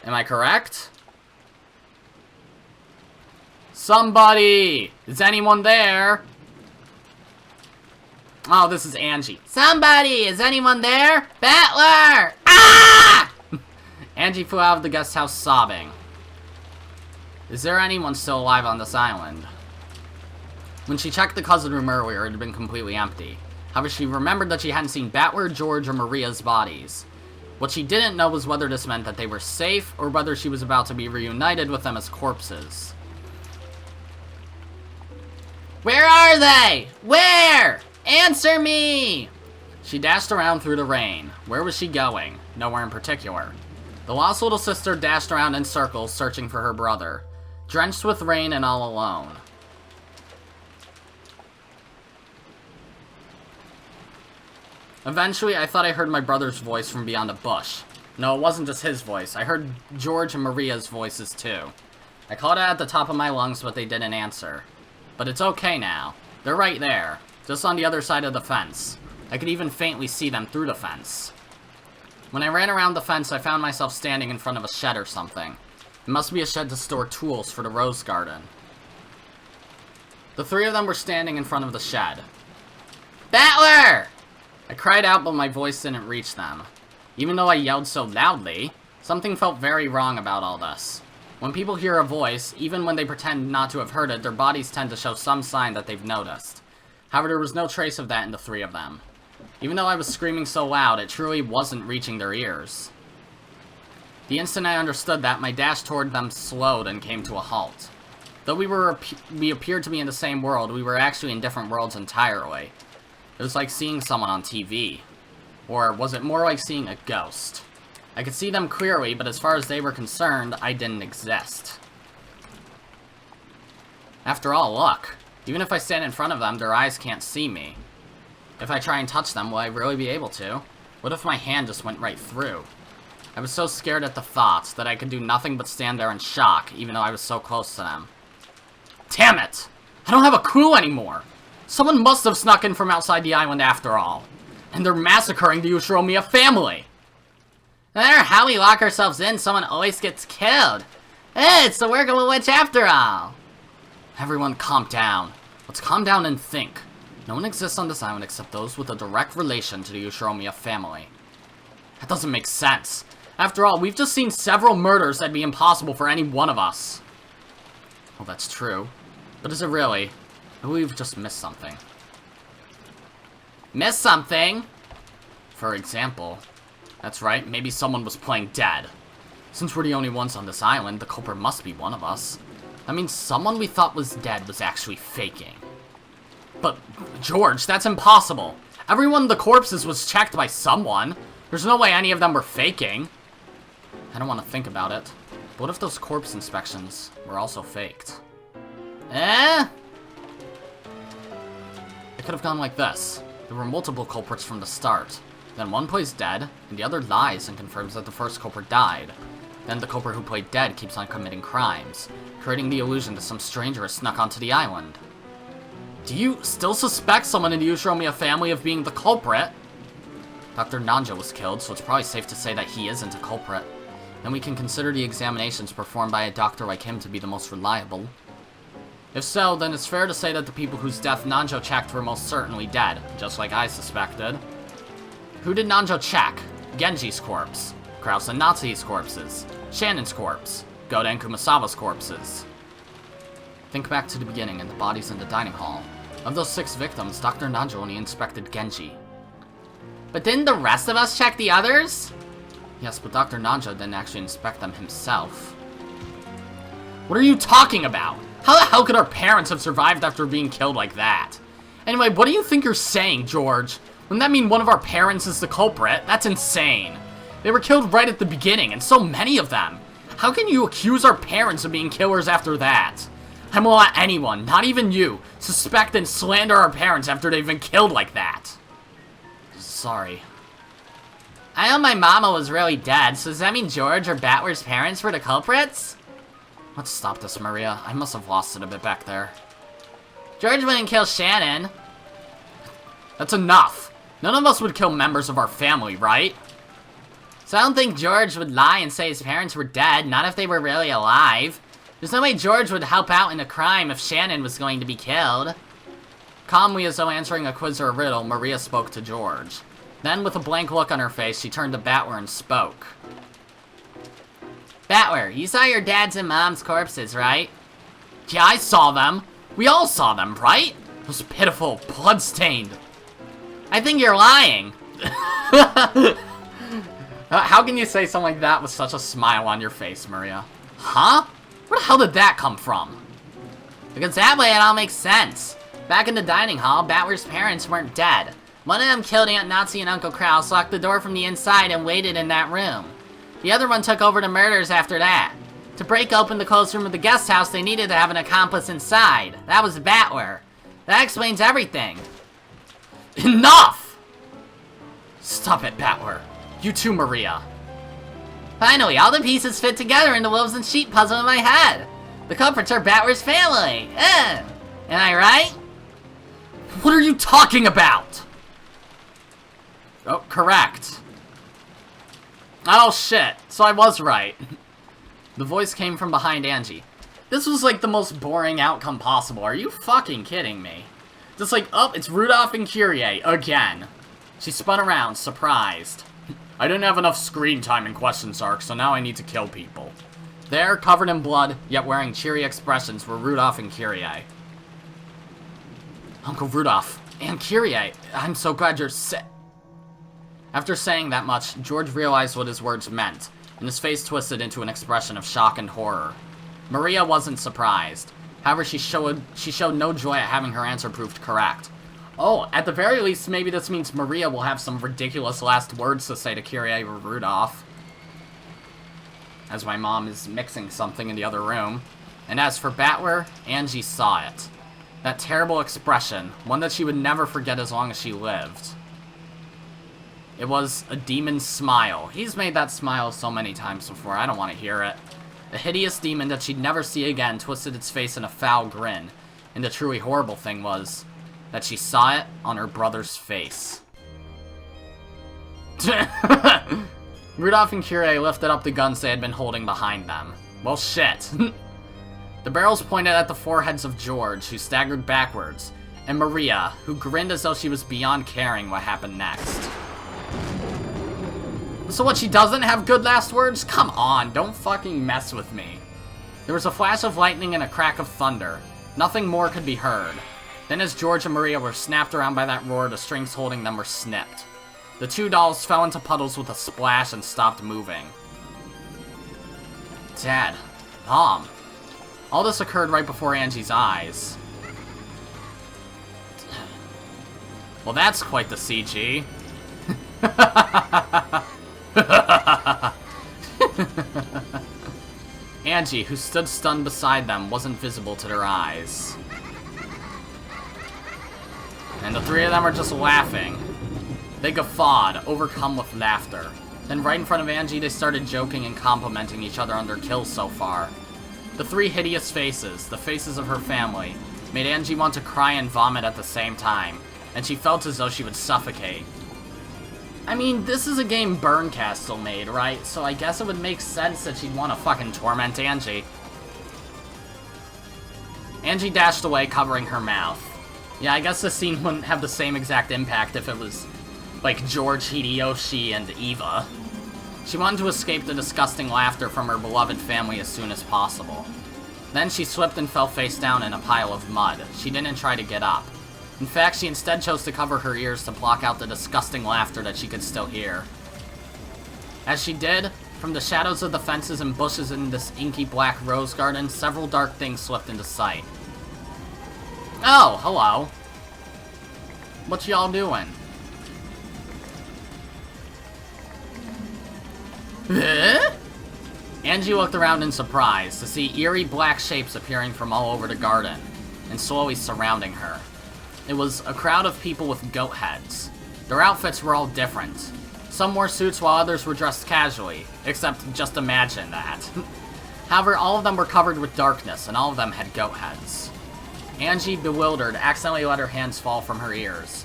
Am I correct? Somebody! Is anyone there? Oh, this is Ange. Somebody! Is anyone there? Battler! Ah! Ange flew out of the guest house sobbing. Is there anyone still alive on this island? When she checked the cousin room earlier, it had been completely empty. However, she remembered that she hadn't seen Battler, George, or Maria's bodies. What she didn't know was whether this meant that they were safe, or whether she was about to be reunited with them as corpses. Where are they? Where? Answer me! She dashed around through the rain. Where was she going? Nowhere in particular. The lost little sister dashed around in circles, searching for her brother, drenched with rain and all alone. Eventually, I thought I heard my brother's voice from beyond a bush. No, it wasn't just his voice. I heard George and Maria's voices, too. I called out at the top of my lungs, but they didn't answer. But it's okay now. They're right there, just on the other side of the fence. I could even faintly see them through the fence. When I ran around the fence, I found myself standing in front of a shed or something. It must be a shed to store tools for the rose garden. The three of them were standing in front of the shed. Battler! I cried out, but my voice didn't reach them. Even though I yelled so loudly, something felt very wrong about all this. When people hear a voice, even when they pretend not to have heard it, their bodies tend to show some sign that they've noticed. However, there was no trace of that in the three of them. Even though I was screaming so loud, it truly wasn't reaching their ears. The instant I understood that, my dash toward them slowed and came to a halt. Though we appeared to be in the same world, we were actually in different worlds entirely. It was like seeing someone on TV. Or was it more like seeing a ghost? I could see them clearly, but as far as they were concerned, I didn't exist. After all, look. Even if I stand in front of them, their eyes can't see me. If I try and touch them, will I really be able to? What if my hand just went right through? I was so scared at the thoughts that I could do nothing but stand there in shock, even though I was so close to them. Damn it! I don't have a clue anymore! Someone must have snuck in from outside the island after all. And they're massacring the Ushiromiya family! No matter how we lock ourselves in, someone always gets killed. Hey, it's the work of a witch after all! Everyone calm down. Let's calm down and think. No one exists on this island except those with a direct relation to the Ushiromiya family. That doesn't make sense. After all, we've just seen several murders that'd be impossible for any one of us. Well, that's true. But is it really? Maybe we've just missed something. Missed something? For example. That's right, maybe someone was playing dead. Since we're the only ones on this island, the culprit must be one of us. I mean, someone we thought was dead was actually faking. But, George, that's impossible. Every one of the corpses was checked by someone. There's no way any of them were faking. I don't want to think about it. But what if those corpse inspections were also faked? Eh? It could have gone like this. There were multiple culprits from the start. Then one plays dead, and the other lies and confirms that the first culprit died. Then the culprit who played dead keeps on committing crimes, creating the illusion that some stranger has snuck onto the island. Do you still suspect someone in the Ushiromiya family of being the culprit? Dr. Nanja was killed, so it's probably safe to say that he isn't a culprit. Then we can consider the examinations performed by a doctor like him to be the most reliable. If so, then it's fair to say that the people whose death Nanjo checked were most certainly dead, just like I suspected. Who did Nanjo check? Genji's corpse, Kraus and Natsuhi's corpses, Shannon's corpse, Goda and Kumasawa's corpses. Think back to the beginning and the bodies in the dining hall. Of those 6 victims, Dr. Nanjo only inspected Genji. But didn't the rest of us check the others? Yes, but Dr. Nanjo didn't actually inspect them himself. What are you talking about? How the hell could our parents have survived after being killed like that? Anyway, what do you think you're saying, George? Wouldn't that mean one of our parents is the culprit? That's insane. They were killed right at the beginning, and so many of them. How can you accuse our parents of being killers after that? I won't let anyone, not even you, suspect and slander our parents after they've been killed like that. Sorry. I know my mama was really dead, so does that mean George or Battler's parents were the culprits? Let's stop this, Maria. I must have lost it a bit back there. George wouldn't kill Shannon. That's enough. None of us would kill members of our family, right? So I don't think George would lie and say his parents were dead, not if they were really alive. There's no way George would help out in a crime if Shannon was going to be killed. Calmly as though answering a quiz or a riddle, Maria spoke to George. Then, with a blank look on her face, she turned to Battler and spoke. Battler, you saw your dad's and mom's corpses, right? Yeah, I saw them. We all saw them, right? Those pitiful, blood-stained. I think you're lying. How can you say something like that with such a smile on your face, Maria? Huh? Where the hell did that come from? Because that way it all makes sense. Back in the dining hall, Battler's parents weren't dead. One of them killed Aunt Nazi and Uncle Kraus, locked the door from the inside, and waited in that room. The other one took over the murders after that. To break open the closed room of the guest house, they needed to have an accomplice inside. That was Battler. That explains everything. Enough! Stop it, Battler. You too, Maria. Finally, all the pieces fit together in the wolves and sheep puzzle in my head. The culprits are Battler's family. Am I right? What are you talking about? Oh, correct. Oh, shit. So I was right. The voice came from behind Ange. This was like the most boring outcome possible. Are you fucking kidding me? Just like, oh, it's Rudolf and Kyrie again. She spun around, surprised. I didn't have enough screen time in Questions Arc, so now I need to kill people. There, covered in blood, yet wearing cheery expressions, were Rudolf and Kyrie. Uncle Rudolph, and Kyrie, I'm so glad you're sick. After saying that much, George realized what his words meant, and his face twisted into an expression of shock and horror. Maria wasn't surprised. However, she showed no joy at having her answer proved correct. Oh, at the very least, maybe this means Maria will have some ridiculous last words to say to Kyrie or Rudolph. As my mom is mixing something in the other room. And as for Battler, Ange saw it. That terrible expression, one that she would never forget as long as she lived. It was a demon's smile. He's made that smile so many times before, I don't want to hear it. A hideous demon that she'd never see again twisted its face in a foul grin. And the truly horrible thing was that she saw it on her brother's face. Rudolph and Kyrie lifted up the guns they had been holding behind them. Well, shit. The barrels pointed at the foreheads of George, who staggered backwards, and Maria, who grinned as though she was beyond caring what happened next. So what, she doesn't have good last words? Come on, don't fucking mess with me. There was a flash of lightning and a crack of thunder. Nothing more could be heard. Then as George and Maria were snapped around by that roar, the strings holding them were snipped. The two dolls fell into puddles with a splash and stopped moving. Dad. Mom. All this occurred right before Ange's eyes. Well, that's quite the CG. Ange, who stood stunned beside them, wasn't visible to their eyes. And the three of them are just laughing. They guffawed, overcome with laughter. Then right in front of Ange, they started joking and complimenting each other on their kills so far. The three hideous faces, the faces of her family, made Ange want to cry and vomit at the same time, and she felt as though she would suffocate. I mean, this is a game Bern Castle made, right? So I guess it would make sense that she'd want to fucking torment Ange. Ange dashed away, covering her mouth. Yeah, I guess this scene wouldn't have the same exact impact if it was, like, George, Hideyoshi, and Eva. She wanted to escape the disgusting laughter from her beloved family as soon as possible. Then she slipped and fell face down in a pile of mud. She didn't try to get up. In fact, she instead chose to cover her ears to block out the disgusting laughter that she could still hear. As she did, from the shadows of the fences and bushes in this inky black rose garden, several dark things slipped into sight. Oh, hello. What y'all doing? Ange looked around in surprise to see eerie black shapes appearing from all over the garden and slowly surrounding her. It was a crowd of people with goat heads. Their outfits were all different. Some wore suits while others were dressed casually, except just imagine that. However, all of them were covered with darkness, and all of them had goat heads. Ange, bewildered, accidentally let her hands fall from her ears.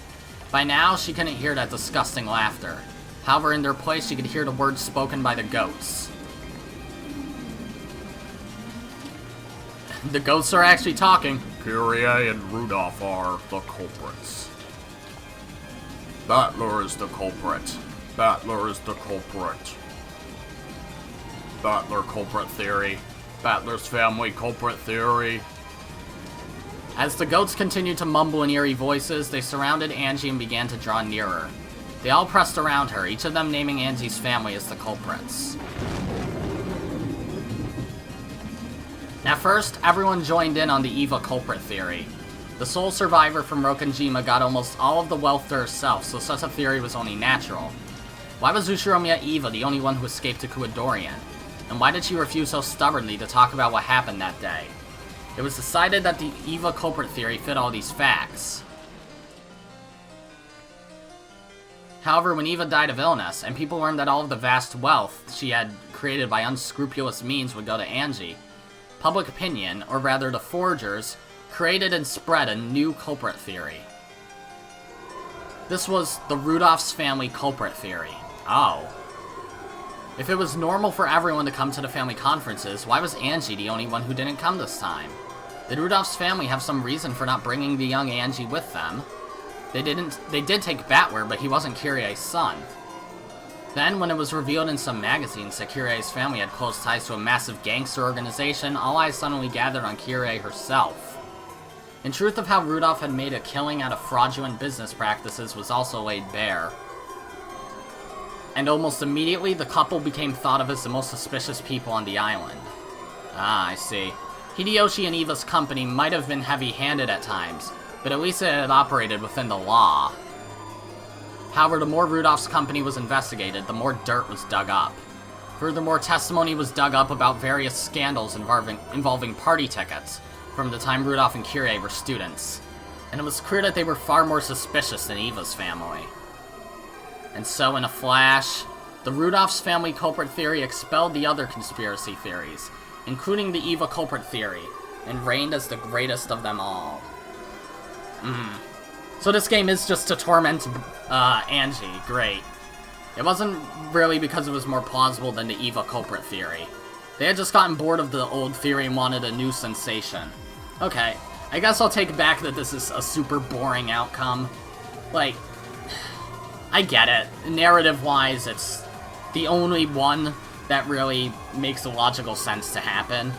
By now, she couldn't hear that disgusting laughter. However, in their place, you could hear the words spoken by the goats. The goats are actually talking. Kyrie and Rudolf are the culprits. Battler is the culprit. Battler is the culprit. Battler culprit theory. Battler's family culprit theory. As the goats continued to mumble in eerie voices, they surrounded Ange and began to draw nearer. They all pressed around her, each of them naming Ange's family as the culprits. At first, everyone joined in on the Eva culprit theory. The sole survivor from Rokkenjima got almost all of the wealth to herself, so such a theory was only natural. Why was Ushiromiya Eva the only one who escaped to Kuadorian? And why did she refuse so stubbornly to talk about what happened that day? It was decided that the Eva culprit theory fit all these facts. However, when Eva died of illness, and people learned that all of the vast wealth she had created by unscrupulous means would go to Ange, public opinion, or rather the forgers, created and spread a new culprit theory. This was the Rudolph's family culprit theory. Oh. If it was normal for everyone to come to the family conferences, why was Ange the only one who didn't come this time? Did Rudolph's family have some reason for not bringing the young Ange with them? They did take Battler, but he wasn't Kyrie's son. Then, when it was revealed in some magazines that Kyrie's family had close ties to a massive gangster organization, all eyes suddenly gathered on Kyrie herself. And truth of how Rudolf had made a killing out of fraudulent business practices was also laid bare. And almost immediately, the couple became thought of as the most suspicious people on the island. Ah, I see. Hideyoshi and Eva's company might have been heavy-handed at times, but at least it had operated within the law. However, the more Rudolph's company was investigated, the more dirt was dug up. Furthermore, testimony was dug up about various scandals involving party tickets from the time Rudolf and Kyrie were students, and it was clear that they were far more suspicious than Eva's family. And so, in a flash, the Rudolph's family culprit theory expelled the other conspiracy theories, including the Eva culprit theory, and reigned as the greatest of them all. So this game is just to torment Ange. Great. It wasn't really because it was more plausible than the Eva culprit theory. They had just gotten bored of the old theory and wanted a new sensation. Okay, I guess I'll take back that this is a super boring outcome. Like, I get it. Narrative-wise, it's the only one that really makes a logical sense to happen.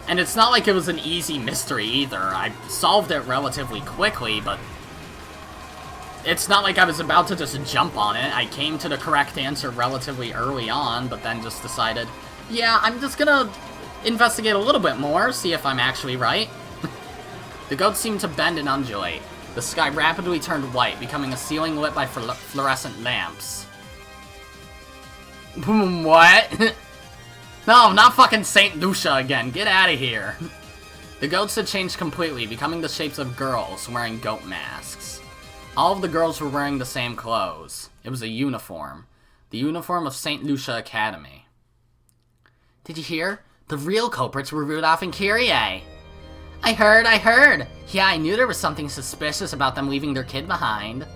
And it's not like it was an easy mystery either. I solved it relatively quickly, but it's not like I was about to just jump on it. I came to the correct answer relatively early on, but then just decided, yeah, I'm just gonna investigate a little bit more, see if I'm actually right. The goats seemed to bend and undulate. The sky rapidly turned white, becoming a ceiling lit by fluorescent lamps. What? No, not fucking Saint Lucia again. Get out of here. The goats had changed completely, becoming the shapes of girls wearing goat masks. All of the girls were wearing the same clothes. It was a uniform. The uniform of St. Lucia Academy. Did you hear? The real culprits were Rudolf and Kyrie. I heard. Yeah, I knew there was something suspicious about them leaving their kid behind.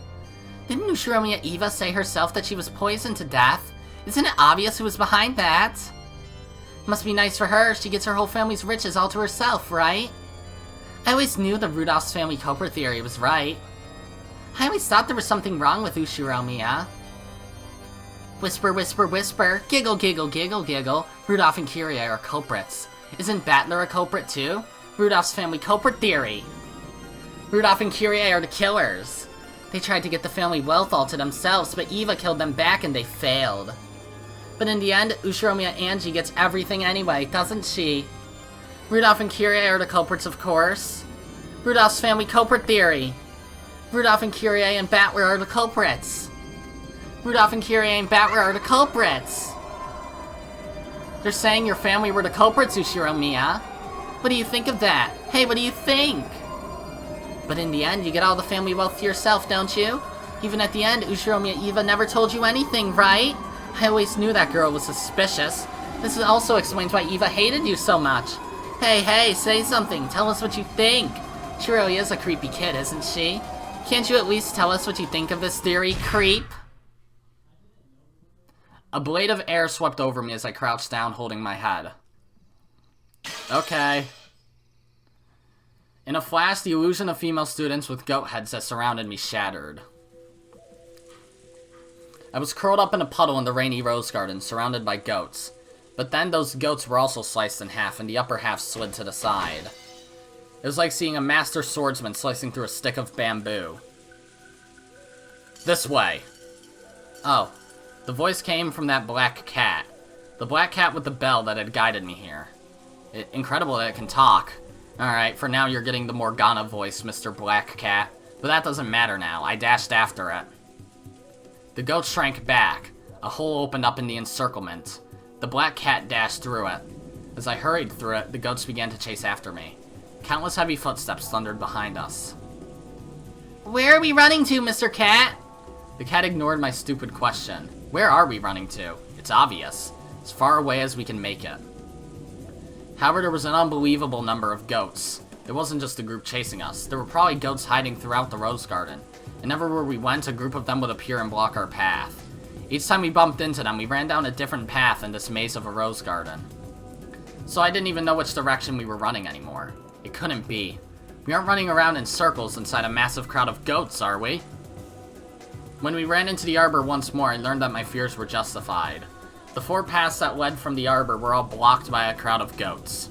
Didn't Ushiromiya Eva say herself that she was poisoned to death? Isn't it obvious who was behind that? Must be nice for her. She gets her whole family's riches all to herself, right? I always knew the Rudolph's family culprit theory was right. I always thought there was something wrong with Ushiromiya. Whisper, whisper, whisper. Giggle, giggle, giggle, giggle. Rudolf and Kyrie are culprits. Isn't Battler a culprit too? Rudolph's family culprit theory. Rudolf and Kyrie are the killers. They tried to get the family wealth all to themselves, but Eva killed them back and they failed. But in the end, Ushiromiya Ange gets everything anyway, doesn't she? Rudolf and Kyrie are the culprits, of course. Rudolph's family culprit theory. Rudolf and Kyrie and Battler are the culprits. Rudolf and Kyrie and Battler are the culprits. They're saying your family were the culprits, Ushiromiya. What do you think of that? Hey, what do you think? But in the end, you get all the family wealth to yourself, don't you? Even at the end, Ushiromiya Eva never told you anything, right? I always knew that girl was suspicious. This also explains why Eva hated you so much. Hey, say something. Tell us what you think. She really is a creepy kid, isn't she? Can't you at least tell us what you think of this theory, creep? A blade of air swept over me as I crouched down, holding my head. Okay. In a flash, the illusion of female students with goat heads that surrounded me shattered. I was curled up in a puddle in the rainy rose garden, surrounded by goats. But then those goats were also sliced in half, and the upper half slid to the side. It was like seeing a master swordsman slicing through a stick of bamboo. This way. Oh. The voice came from that black cat. The black cat with the bell that had guided me here. Incredible that it can talk. Alright, for now you're getting the Morgana voice, Mr. Black Cat. But that doesn't matter now. I dashed after it. The goat shrank back. A hole opened up in the encirclement. The black cat dashed through it. As I hurried through it, the goats began to chase after me. Countless heavy footsteps thundered behind us. Where are we running to, Mr. Cat? The cat ignored my stupid question. Where are we running to? It's obvious. As far away as we can make it. However, there was an unbelievable number of goats. It wasn't just a group chasing us. There were probably goats hiding throughout the rose garden. And everywhere we went, a group of them would appear and block our path. Each time we bumped into them, we ran down a different path in this maze of a rose garden. So I didn't even know which direction we were running anymore. It couldn't be. We aren't running around in circles inside a massive crowd of goats, are we? When we ran into the arbor once more, I learned that my fears were justified. The 4 paths that led from the arbor were all blocked by a crowd of goats.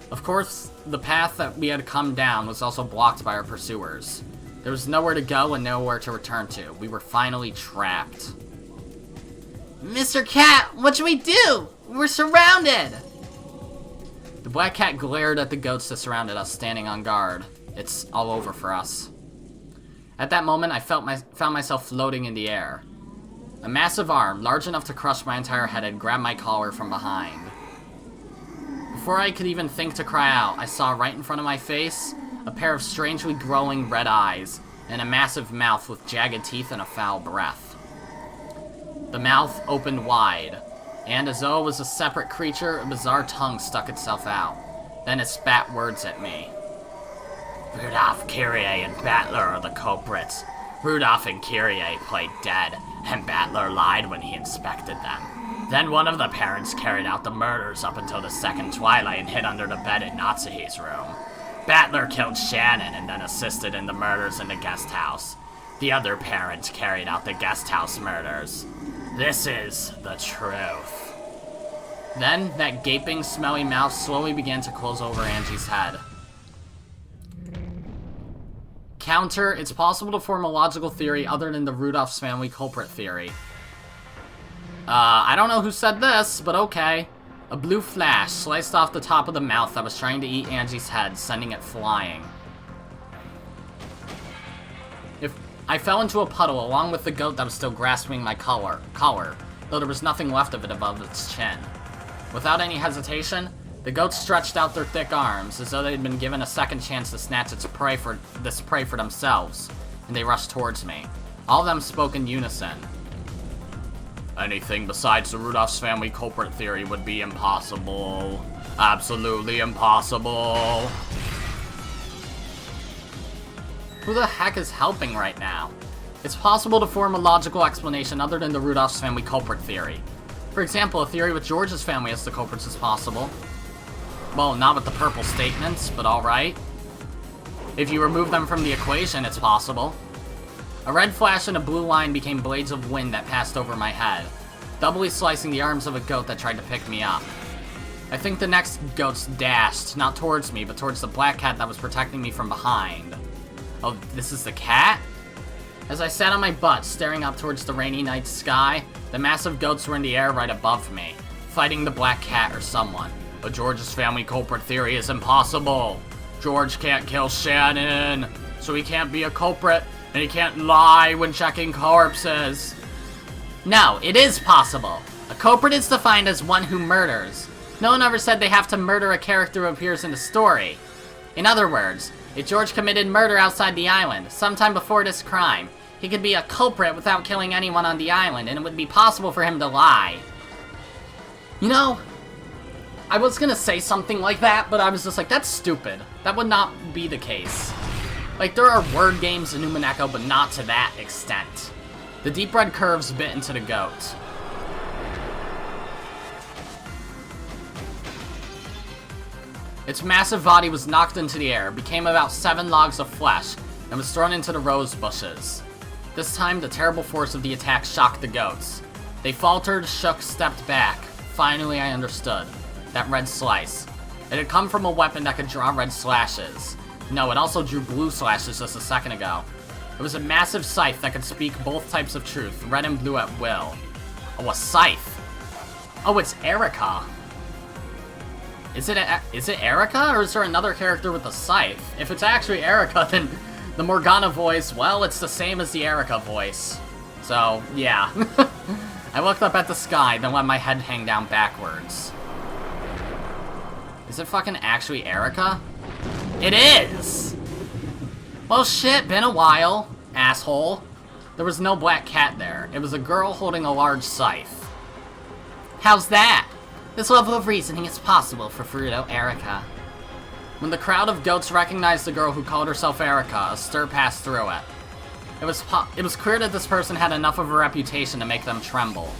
Of course, the path that we had come down was also blocked by our pursuers. There was nowhere to go and nowhere to return to. We were finally trapped. Mr. Cat, what should we do? We're surrounded! The black cat glared at the goats that surrounded us, standing on guard. It's all over for us. At that moment, I found myself floating in the air. A massive arm, large enough to crush my entire head, had grabbed my collar from behind. Before I could even think to cry out, I saw right in front of my face a pair of strangely glowing red eyes and a massive mouth with jagged teeth and a foul breath. The mouth opened wide, and as though it was a separate creature, a bizarre tongue stuck itself out. Then it spat words at me. Rudolf, Kyrie, and Battler are the culprits. Rudolf and Kyrie played dead, and Battler lied when he inspected them. Then one of the parents carried out the murders up until the second twilight and hid under the bed in Natsuhi's room. Battler killed Shannon and then assisted in the murders in the guest house. The other parent carried out the guest house murders. This is the truth. Then, that gaping, smelly mouth slowly began to close over Ange's head. Counter, it's possible to form a logical theory other than the Rudolph's family culprit theory. I don't know who said this, but okay. A blue flash sliced off the top of the mouth that was trying to eat Ange's head, sending it flying. I fell into a puddle along with the goat that was still grasping my collar, though there was nothing left of it above its chin. Without any hesitation, the goat stretched out their thick arms, as though they had been given a second chance to snatch its prey for themselves, and they rushed towards me. All of them spoke in unison. Anything besides the Rudolph's family culprit theory would be impossible. Absolutely impossible. Who the heck is helping right now? It's possible to form a logical explanation other than the Rudolph's family culprit theory. For example, a theory with George's family as the culprits is possible. Well, not with the purple statements, but alright. If you remove them from the equation, it's possible. A red flash and a blue line became blades of wind that passed over my head, doubly slicing the arms of a goat that tried to pick me up. I think the next goats dashed, not towards me, but towards the black cat that was protecting me from behind. Oh, this is the cat? As I sat on my butt, staring up towards the rainy night sky, the massive goats were in the air right above me, fighting the black cat or someone. But George's family culprit theory is impossible. George can't kill Shannon, so he can't be a culprit, and he can't lie when checking corpses. No, it is possible. A culprit is defined as one who murders. No one ever said they have to murder a character who appears in the story. In other words, if George committed murder outside the island, sometime before this crime, he could be a culprit without killing anyone on the island, and it would be possible for him to lie. You know, I was gonna say something like that, but I was just like, that's stupid. That would not be the case. Like, there are word games in Umineko, but not to that extent. The deep red curves bit into the goat. Its massive body was knocked into the air, became about 7 logs of flesh, and was thrown into the rose bushes. This time, the terrible force of the attack shocked the goats. They faltered, shook, stepped back. Finally, I understood. That red slice. It had come from a weapon that could draw red slashes. No, it also drew blue slashes just a second ago. It was a massive scythe that could speak both types of truth, red and blue at will. Oh, a scythe. Oh, it's Erica. Is it Erica, or is there another character with a scythe? If it's actually Erica, then the Morgana voice, well, it's the same as the Erica voice. So, yeah. I looked up at the sky, then let my head hang down backwards. Is it fucking actually Erica? It is! Well, shit, been a while, asshole. There was no black cat there. It was a girl holding a large scythe. How's that? This level of reasoning is possible for Furuto Erica. When the crowd of goats recognized the girl who called herself Erica, a stir passed through it. It was clear that this person had enough of a reputation to make them tremble.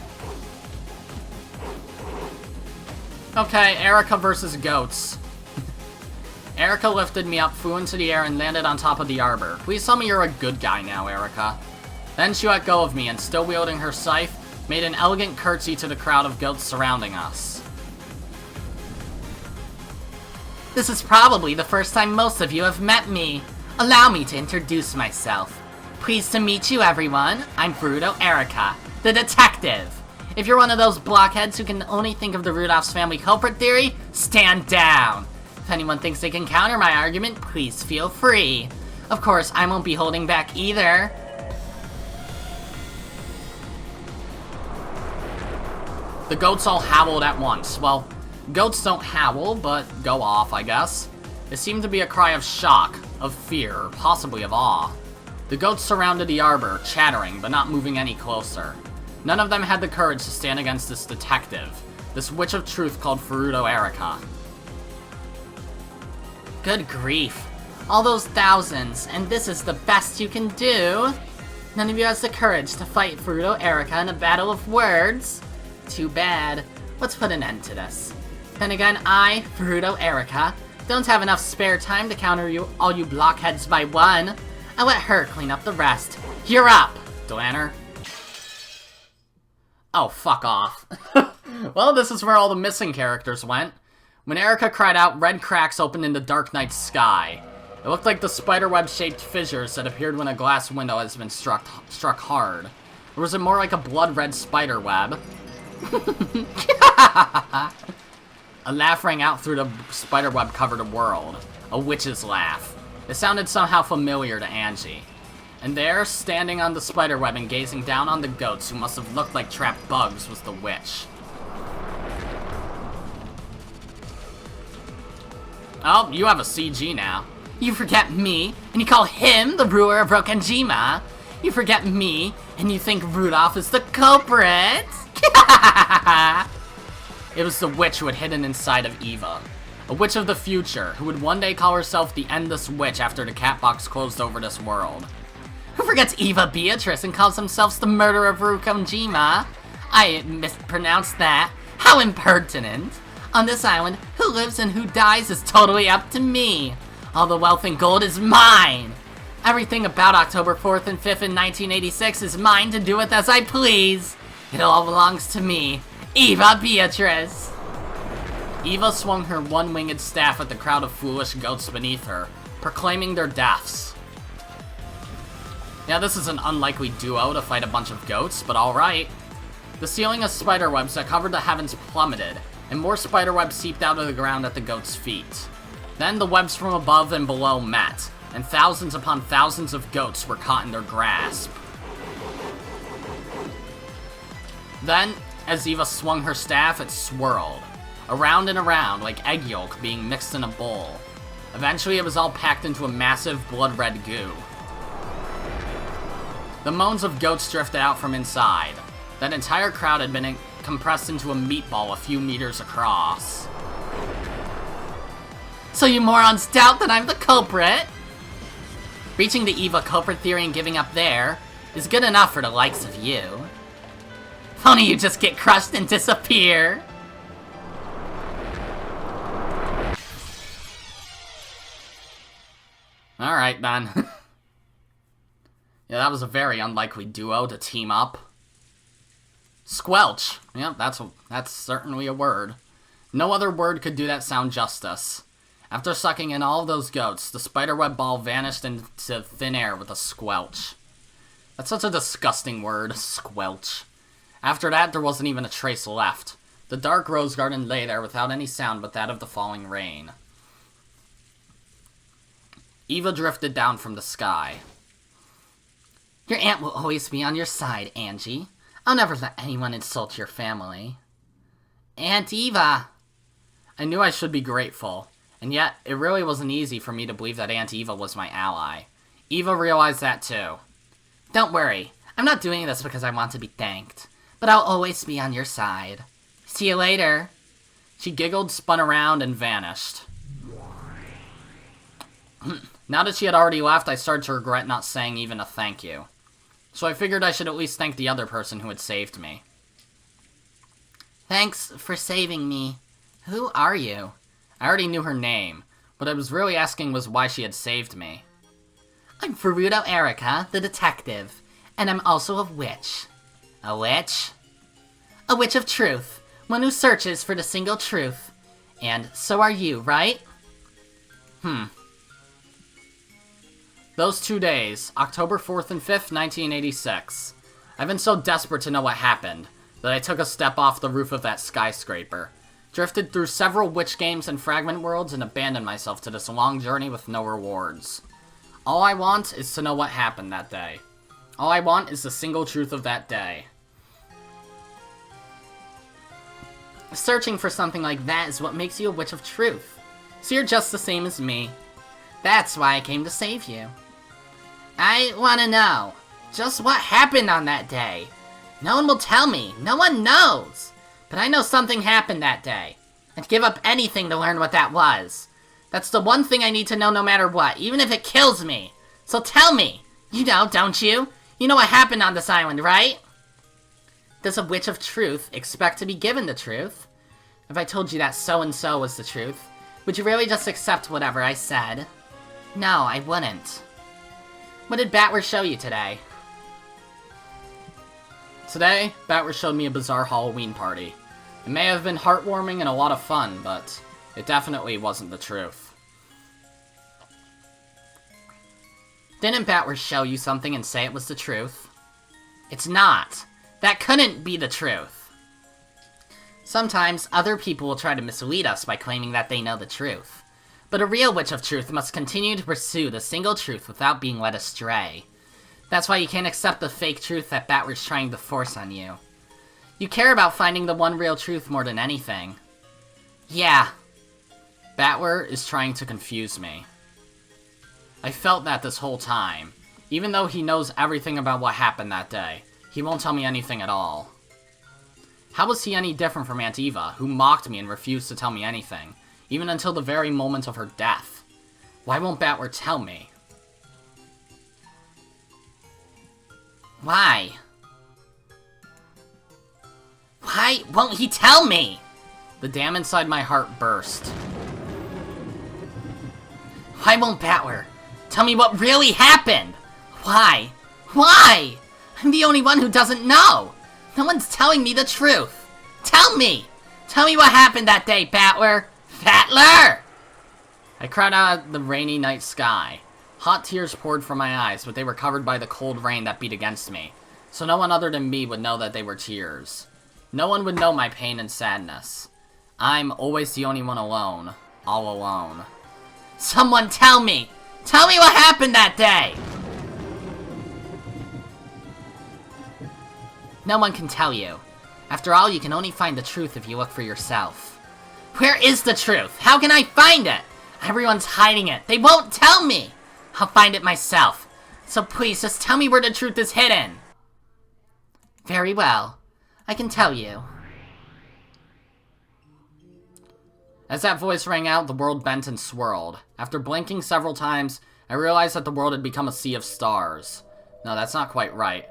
Okay, Erica versus goats. Erica lifted me up, flew into the air, and landed on top of the arbor. Please tell me you're a good guy now, Erica. Then she let go of me and, still wielding her scythe, made an elegant curtsy to the crowd of goats surrounding us. This is probably the first time most of you have met me. Allow me to introduce myself. Pleased to meet you, everyone. I'm Furuto Erica, the detective. If you're one of those blockheads who can only think of the Rudolph's family culprit theory, stand down. If anyone thinks they can counter my argument, please feel free. Of course, I won't be holding back either. The goats all howled at once. Well, goats don't howl, but go off, I guess. It seemed to be a cry of shock, of fear, or possibly of awe. The goats surrounded the arbor, chattering, but not moving any closer. None of them had the courage to stand against this detective, this witch of truth called Furuto Erica. Good grief. All those thousands, and this is the best you can do? None of you has the courage to fight Furuto Erica in a battle of words? Too bad. Let's put an end to this. Then again, I, Furuto Erica, don't have enough spare time to counter all you blockheads by one. I'll let her clean up the rest. You're up, Glanner. Oh, fuck off. Well, this is where all the missing characters went. When Erica cried out, red cracks opened in the dark night sky. It looked like the spiderweb-shaped fissures that appeared when a glass window has been struck hard. Or was it more like a blood-red spiderweb? A laugh rang out through the spiderweb-covered world. A witch's laugh. It sounded somehow familiar to Ange. And there, standing on the spiderweb and gazing down on the goats who must have looked like trapped bugs, was the witch. Oh, you have a CG now. You forget me, and you call him the ruler of Rokkenjima. You forget me, and you think Rudolf is the culprit. It was the witch who had hidden inside of Eva. A witch of the future, who would one day call herself the Endless Witch after the cat box closed over this world. Who forgets Eva Beatrice and calls themselves the murderer of Rokkenjima? I mispronounced that. How impertinent. On this island, who lives and who dies is totally up to me. All the wealth and gold is mine. Everything about October 4th and 5th in 1986 is mine to do with as I please. It all belongs to me, Eva Beatrice. Eva swung her one-winged staff at the crowd of foolish goats beneath her, proclaiming their deaths. Yeah, this is an unlikely duo to fight a bunch of goats, but alright. The ceiling of spiderwebs that covered the heavens plummeted, and more spiderwebs seeped out of the ground at the goats' feet. Then the webs from above and below met, and thousands upon thousands of goats were caught in their grasp. Then, as Eva swung her staff, it swirled, around and around like egg yolk being mixed in a bowl. Eventually, it was all packed into a massive blood-red goo. The moans of goats drifted out from inside. That entire crowd had been compressed into a meatball a few meters across. So you morons doubt that I'm the culprit? Reaching the Eva culprit theory and giving up there is good enough for the likes of you. If only you just get crushed and disappear. Alright then. Yeah, that was a very unlikely duo to team up. Squelch. Yep, that's certainly a word. No other word could do that sound justice. After sucking in all of those goats, the spiderweb ball vanished into thin air with a squelch. That's such a disgusting word, squelch. After that, there wasn't even a trace left. The dark rose garden lay there without any sound but that of the falling rain. Eva drifted down from the sky. Your aunt will always be on your side, Angie. I'll never let anyone insult your family. Aunt Eva! I knew I should be grateful, and yet it really wasn't easy for me to believe that Aunt Eva was my ally. Eva realized that too. Don't worry, I'm not doing this because I want to be thanked, but I'll always be on your side. See you later. She giggled, spun around, and vanished. Now that she had already left, I started to regret not saying even a thank you. So I figured I should at least thank the other person who had saved me. Thanks for saving me. Who are you? I already knew her name. What I was really asking was why she had saved me. I'm Furuto Erika, the detective, and I'm also a witch. A witch? A witch of truth, one who searches for the single truth. And so are you, right? Those 2 days, October 4th and 5th, 1986. I've been so desperate to know what happened that I took a step off the roof of that skyscraper, drifted through several witch games and fragment worlds, and abandoned myself to this long journey with no rewards. All I want is to know what happened that day. All I want is the single truth of that day. Searching for something like that is what makes you a witch of truth. So you're just the same as me. That's why I came to save you. I want to know just what happened on that day. No one will tell me. No one knows. But I know something happened that day. I'd give up anything to learn what that was. That's the one thing I need to know no matter what, even if it kills me. So tell me. You know, don't you? You know what happened on this island, right? Does a witch of truth expect to be given the truth? If I told you that so-and-so was the truth, would you really just accept whatever I said? No, I wouldn't. What did Battler show you today? Today, Battler showed me a bizarre Halloween party. It may have been heartwarming and a lot of fun, but it definitely wasn't the truth. Didn't Battler show you something and say it was the truth? It's not. That couldn't be the truth. Sometimes, other people will try to mislead us by claiming that they know the truth. But a real witch of truth must continue to pursue the single truth without being led astray. That's why you can't accept the fake truth that Battler's trying to force on you. You care about finding the one real truth more than anything. Yeah. Battler is trying to confuse me. I felt that this whole time. Even though he knows everything about what happened that day, he won't tell me anything at all. How was he any different from Aunt Eva, who mocked me and refused to tell me anything, even until the very moment of her death? Why won't Battler tell me? Why? Why won't he tell me? The dam inside my heart burst. Why won't Battler tell me what really happened? Why? Why? I'm the only one who doesn't know. No one's telling me the truth. Tell me! Tell me what happened that day, Battler! Battler! I cried out at the rainy night sky. Hot tears poured from my eyes, but they were covered by the cold rain that beat against me, so no one other than me would know that they were tears. No one would know my pain and sadness. I'm always the only one alone. All alone. Someone tell me! Tell me what happened that day! No one can tell you. After all, you can only find the truth if you look for yourself. Where is the truth? How can I find it? Everyone's hiding it. They won't tell me. I'll find it myself. So please, just tell me where the truth is hidden. Very well. I can tell you. As that voice rang out, the world bent and swirled. After blinking several times, I realized that the world had become a sea of stars. No, that's not quite right.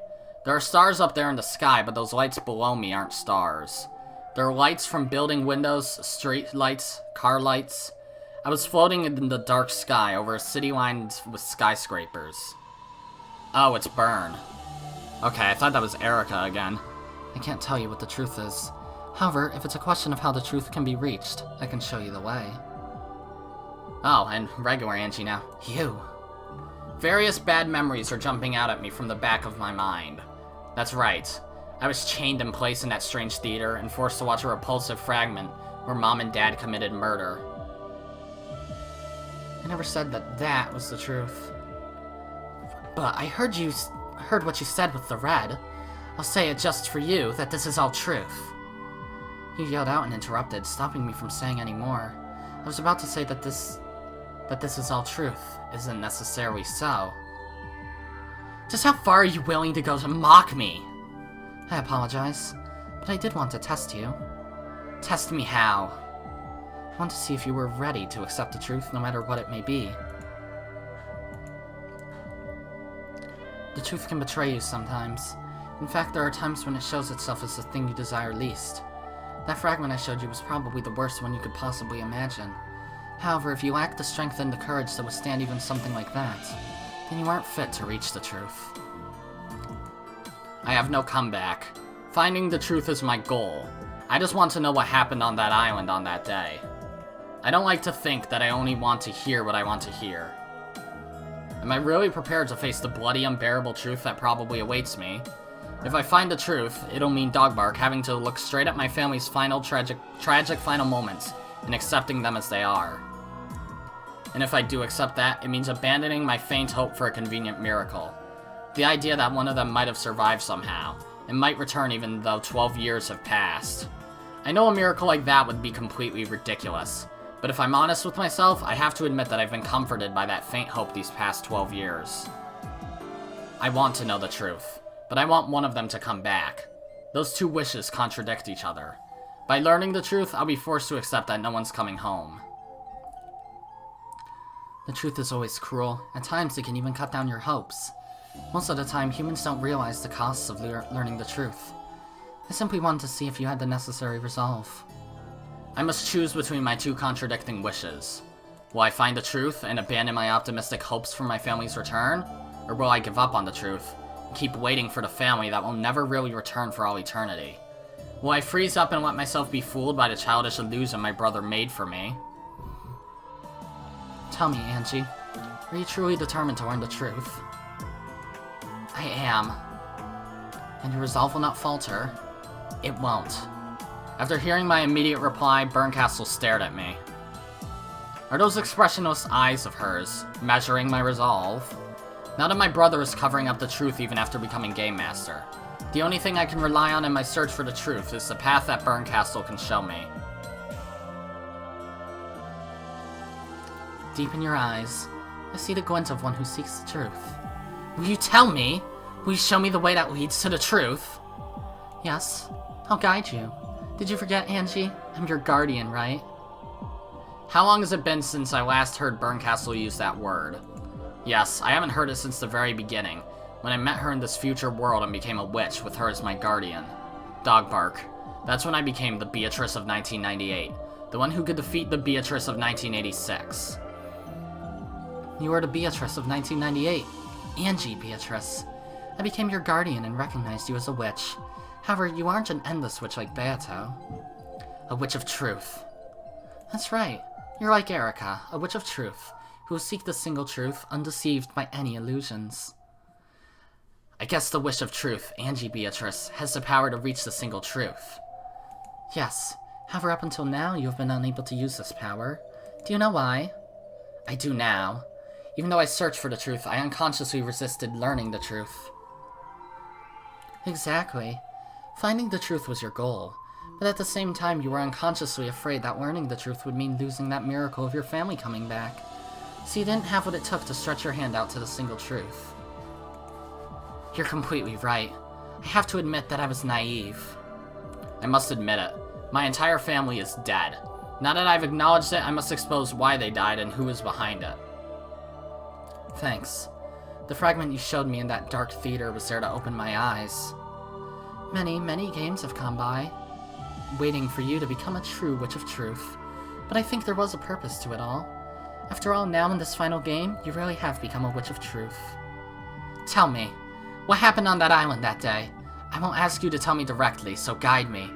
There are stars up there in the sky, but those lights below me aren't stars. There are lights from building windows, street lights, car lights. I was floating in the dark sky over a city lined with skyscrapers. Oh, it's Bern. Okay, I thought that was Erica again. I can't tell you what the truth is. However, if it's a question of how the truth can be reached, I can show you the way. Oh, and regular Angie now. You. Various bad memories are jumping out at me from the back of my mind. That's right. I was chained in place in that strange theater and forced to watch a repulsive fragment where Mom and Dad committed murder. I never said that that was the truth. But I heard what you said with the red. I'll say it just for you, that this is all truth. You yelled out and interrupted, stopping me from saying any more. I was about to say that this is all truth isn't necessarily so. Just how far are you willing to go to mock me? I apologize, but I did want to test you. Test me how? I want to see if you were ready to accept the truth, no matter what it may be. The truth can betray you sometimes. In fact, there are times when it shows itself as the thing you desire least. That fragment I showed you was probably the worst one you could possibly imagine. However, if you lack the strength and the courage to withstand even something like that, then you aren't fit to reach the truth. I have no comeback. Finding the truth is my goal. I just want to know what happened on that island on that day. I don't like to think that I only want to hear what I want to hear. Am I really prepared to face the bloody, unbearable truth that probably awaits me? If I find the truth, it'll mean Dogbark having to look straight at my family's final tragic final moments and accepting them as they are. And if I do accept that, it means abandoning my faint hope for a convenient miracle. The idea that one of them might have survived somehow, and might return even though 12 years have passed. I know a miracle like that would be completely ridiculous, but if I'm honest with myself, I have to admit that I've been comforted by that faint hope these past 12 years. I want to know the truth, but I want one of them to come back. Those two wishes contradict each other. By learning the truth, I'll be forced to accept that no one's coming home. The truth is always cruel. At times, it can even cut down your hopes. Most of the time, humans don't realize the costs of learning the truth. I simply wanted to see if you had the necessary resolve. I must choose between my two contradicting wishes. Will I find the truth and abandon my optimistic hopes for my family's return? Or will I give up on the truth and keep waiting for the family that will never really return for all eternity? Will I freeze up and let myself be fooled by the childish illusion my brother made for me? Tell me, Angie, are you truly determined to learn the truth? I am. And your resolve will not falter? It won't. After hearing my immediate reply, Berncastle stared at me. Are those expressionless eyes of hers measuring my resolve? Now that my brother is covering up the truth even after becoming Game Master, the only thing I can rely on in my search for the truth is the path that Berncastle can show me. Deep in your eyes, I see the glint of one who seeks the truth. Will you tell me? Will you show me the way that leads to the truth? Yes, I'll guide you. Did you forget, Angie? I'm your guardian, right? How long has it been since I last heard Berncastle use that word? Yes, I haven't heard it since the very beginning, when I met her in this future world and became a witch with her as my guardian. Dogbark. That's when I became the Beatrice of 1998, the one who could defeat the Beatrice of 1986. You were the Beatrice of 1998. Angie Beatrice. I became your guardian and recognized you as a witch. However, you aren't an endless witch like Beato. A witch of truth. That's right. You're like Erica, a witch of truth, who will seek the single truth, undeceived by any illusions. I guess the wish of truth, Angie Beatrice, has the power to reach the single truth. Yes. However, up until now, you have been unable to use this power. Do you know why? I do now. Even though I searched for the truth, I unconsciously resisted learning the truth. Exactly. Finding the truth was your goal, but at the same time you were unconsciously afraid that learning the truth would mean losing that miracle of your family coming back. So you didn't have what it took to stretch your hand out to the single truth. You're completely right. I have to admit that I was naive. I must admit it. My entire family is dead. Now that I've acknowledged it, I must expose why they died and who is behind it. Thanks. The fragment you showed me in that dark theater was there to open my eyes. Many games have gone by, waiting for you to become a true Witch of Truth. But I think there was a purpose to it all. After all, now in this final game, you really have become a Witch of Truth. Tell me, what happened on that island that day? I won't ask you to tell me directly, so guide me.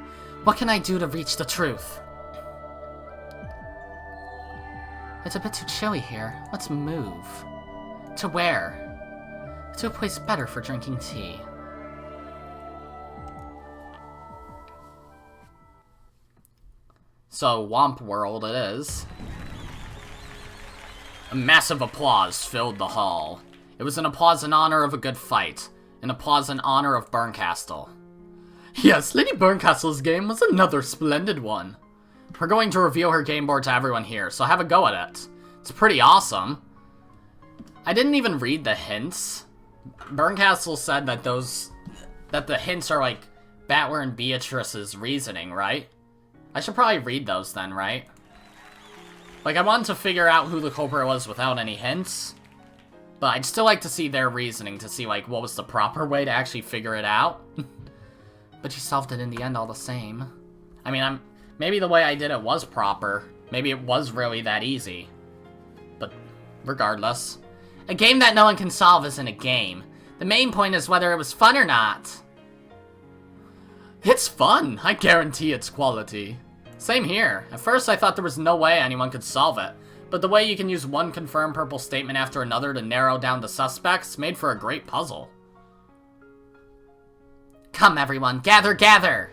What can I do to reach the truth? It's a bit too chilly here. Let's move. To where? To a place better for drinking tea. So, Womp World it is. A massive applause filled the hall. It was an applause in honor of a good fight. An applause in honor of Bernkastel. Yes, Lady Bernkastel's game was another splendid one. We're going to reveal her game board to everyone here, so have a go at it. It's pretty awesome. I didn't even read the hints. Bernkastel said that the hints are like Battler and Beatrice's reasoning, right? I should probably read those then, right? Like, I wanted to figure out who the culprit was without any hints. But I'd still like to see their reasoning to see, like, what was the proper way to actually figure it out. But you solved it in the end all the same. I mean, maybe the way I did it was proper. Maybe it was really that easy. But regardless. A game that no one can solve isn't a game. The main point is whether it was fun or not. It's fun. I guarantee its quality. Same here. At first I thought there was no way anyone could solve it. But the way you can use one confirmed purple statement after another to narrow down the suspects made for a great puzzle. Come everyone, gather!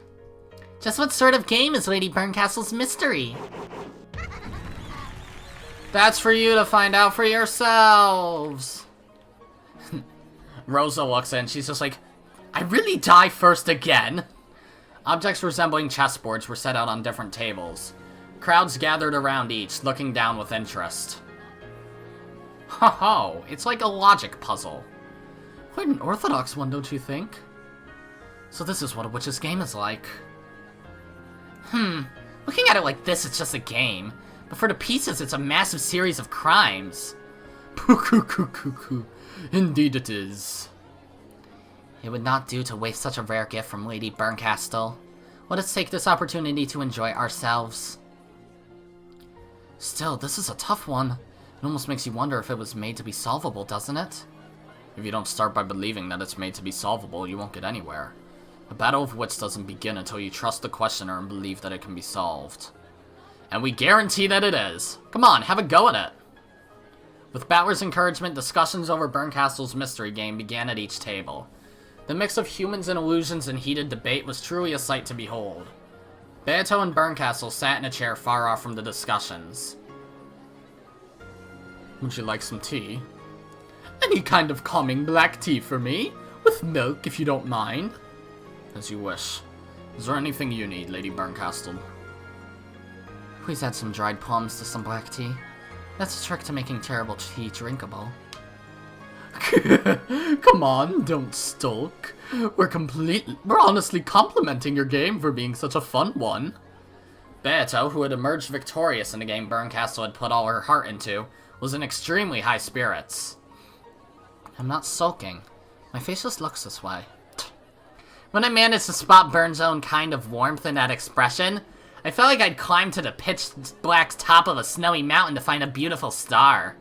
Just what sort of game is Lady Bernkastel's mystery? That's for you to find out for yourselves. Rosa looks in, she's just like, I really die first again? Objects resembling chessboards were set out on different tables. Crowds gathered around each, looking down with interest. Ho-ho, it's like a logic puzzle. Quite an orthodox one, don't you think? So this is what a witch's game is like. Looking at it like this, it's just a game. But for the pieces, it's a massive series of crimes. Poo-coo-coo-coo-coo. Indeed it is. It would not do to waste such a rare gift from Lady Bernkastel. Let us take this opportunity to enjoy ourselves. Still, this is a tough one. It almost makes you wonder if it was made to be solvable, doesn't it? If you don't start by believing that it's made to be solvable, you won't get anywhere. A battle of wits doesn't begin until you trust the questioner and believe that it can be solved. And we guarantee that it is. Come on, have a go at it. With Battler's encouragement, discussions over Bernkastel's mystery game began at each table. The mix of humans and illusions and heated debate was truly a sight to behold. Beato and Bernkastel sat in a chair far off from the discussions. Would you like some tea? Any kind of calming black tea for me? With milk, if you don't mind. As you wish. Is there anything you need, Lady Bernkastel? Please add some dried plums to some black tea. That's a trick to making terrible tea drinkable. Come on, don't sulk. We're honestly complimenting your game for being such a fun one. Beato, who had emerged victorious in the game Bernkastel had put all her heart into, was in extremely high spirits. I'm not sulking. My face just looks this way. When I managed to spot Bern's own kind of warmth in that expression, I felt like I'd climbed to the pitch black top of a snowy mountain to find a beautiful star.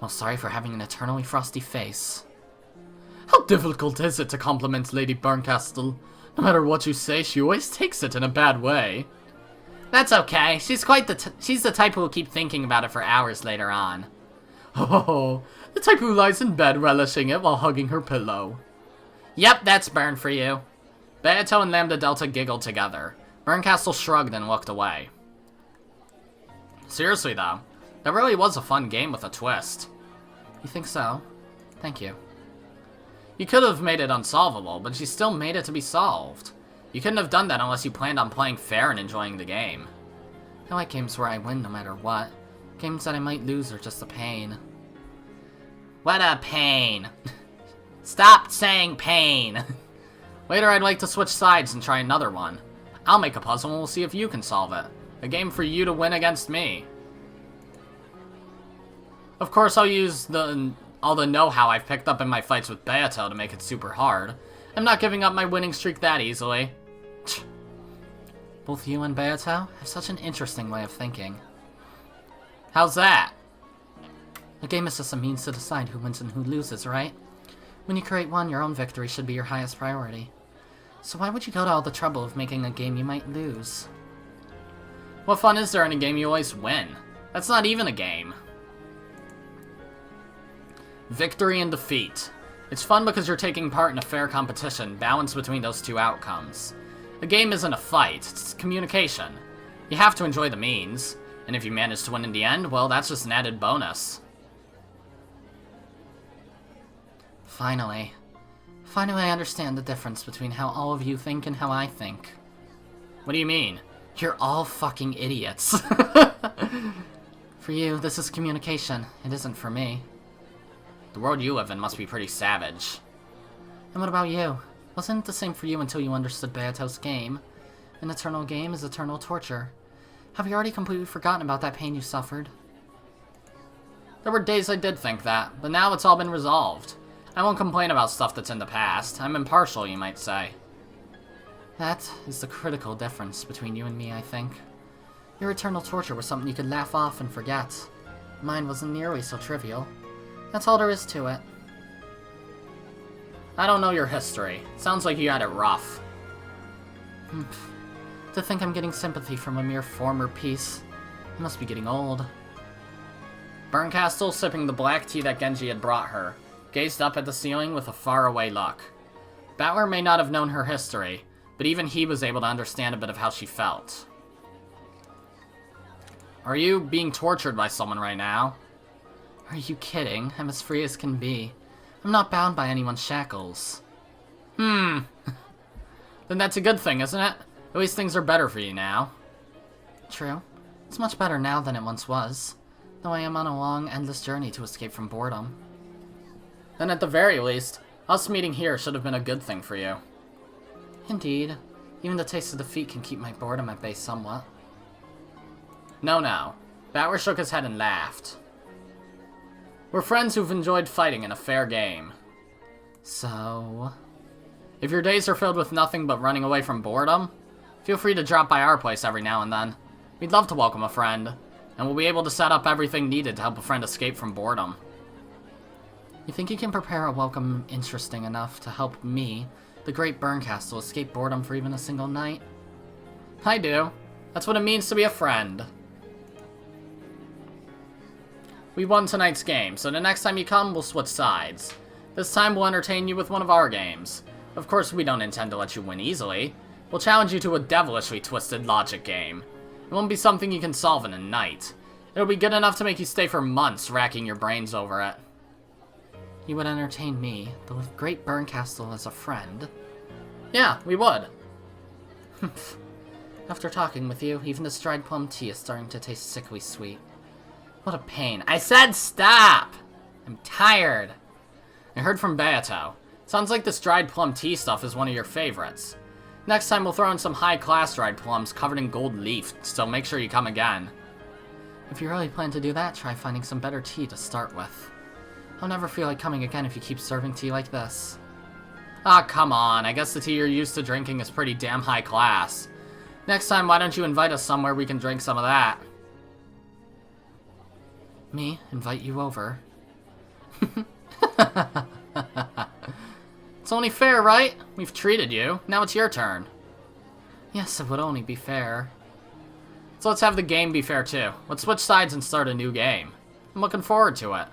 Well, sorry for having an eternally frosty face. How difficult is it to compliment Lady Bernkastel? No matter what you say, she always takes it in a bad way. That's okay. She's the type who will keep thinking about it for hours later on. Oh, the type who lies in bed relishing it while hugging her pillow. Yep, that's Bern for you. Beato and Lambda Delta giggled together. Bernkastel shrugged and looked away. Seriously though, that really was a fun game with a twist. You think so? Thank you. You could have made it unsolvable, but you still made it to be solved. You couldn't have done that unless you planned on playing fair and enjoying the game. I like games where I win no matter what. Games that I might lose are just a pain. What a pain. Stop saying pain. Later I'd like to switch sides and try another one. I'll make a puzzle and we'll see if you can solve it. A game for you to win against me. Of course, I'll use all the know-how I've picked up in my fights with Beato to make it super hard. I'm not giving up my winning streak that easily. Both you and Beato have such an interesting way of thinking. How's that? A game is just a means to decide who wins and who loses, right? When you create one, your own victory should be your highest priority. So why would you go to all the trouble of making a game you might lose? What fun is there in a game you always win? That's not even a game. Victory and defeat. It's fun because you're taking part in a fair competition, balanced between those two outcomes. A game isn't a fight, it's communication. You have to enjoy the means, and if you manage to win in the end, well, that's just an added bonus. Finally. Finally I understand the difference between how all of you think and how I think. What do you mean? You're all fucking idiots. For you, this is communication. It isn't for me. The world you live in must be pretty savage. And what about you? Wasn't it the same for you until you understood Beato's game? An eternal game is eternal torture. Have you already completely forgotten about that pain you suffered? There were days I did think that, but now it's all been resolved. I won't complain about stuff that's in the past. I'm impartial, you might say. That is the critical difference between you and me, I think. Your eternal torture was something you could laugh off and forget. Mine wasn't nearly so trivial. That's all there is to it. I don't know your history. Sounds like you had it rough. To think I'm getting sympathy from a mere former piece. I must be getting old. Berncastle, sipping the black tea that Genji had brought her, gazed up at the ceiling with a faraway look. Battler may not have known her history, but even he was able to understand a bit of how she felt. Are you being tortured by someone right now? Are you kidding? I'm as free as can be. I'm not bound by anyone's shackles. Then that's a good thing, isn't it? At least things are better for you now. True. It's much better now than it once was. Though I am on a long, endless journey to escape from boredom. Then at the very least, us meeting here should have been a good thing for you. Indeed. Even the taste of defeat can keep my boredom at bay somewhat. No. Battler shook his head and laughed. We're friends who've enjoyed fighting in a fair game. So... if your days are filled with nothing but running away from boredom, feel free to drop by our place every now and then. We'd love to welcome a friend, and we'll be able to set up everything needed to help a friend escape from boredom. You think you can prepare a welcome interesting enough to help me, the great Berncastle, escape boredom for even a single night? I do. That's what it means to be a friend. We won tonight's game, so the next time you come, we'll switch sides. This time we'll entertain you with one of our games. Of course, we don't intend to let you win easily. We'll challenge you to a devilishly twisted logic game. It won't be something you can solve in a night. It'll be good enough to make you stay for months racking your brains over it. You would entertain me, the great Berncastle, as a friend? Yeah, we would. After talking with you, even this dried plum tea is starting to taste sickly sweet. What a pain. I said stop! I'm tired. I heard from Beato. Sounds like this dried plum tea stuff is one of your favorites. Next time we'll throw in some high-class dried plums covered in gold leaf, so make sure you come again. If you really plan to do that, try finding some better tea to start with. I'll never feel like coming again if you keep serving tea like this. Ah, come on. I guess the tea you're used to drinking is pretty damn high class. Next time, why don't you invite us somewhere we can drink some of that? Me? Invite you over? It's only fair, right? We've treated you. Now it's your turn. Yes, it would only be fair. So let's have the game be fair, too. Let's switch sides and start a new game. I'm looking forward to it.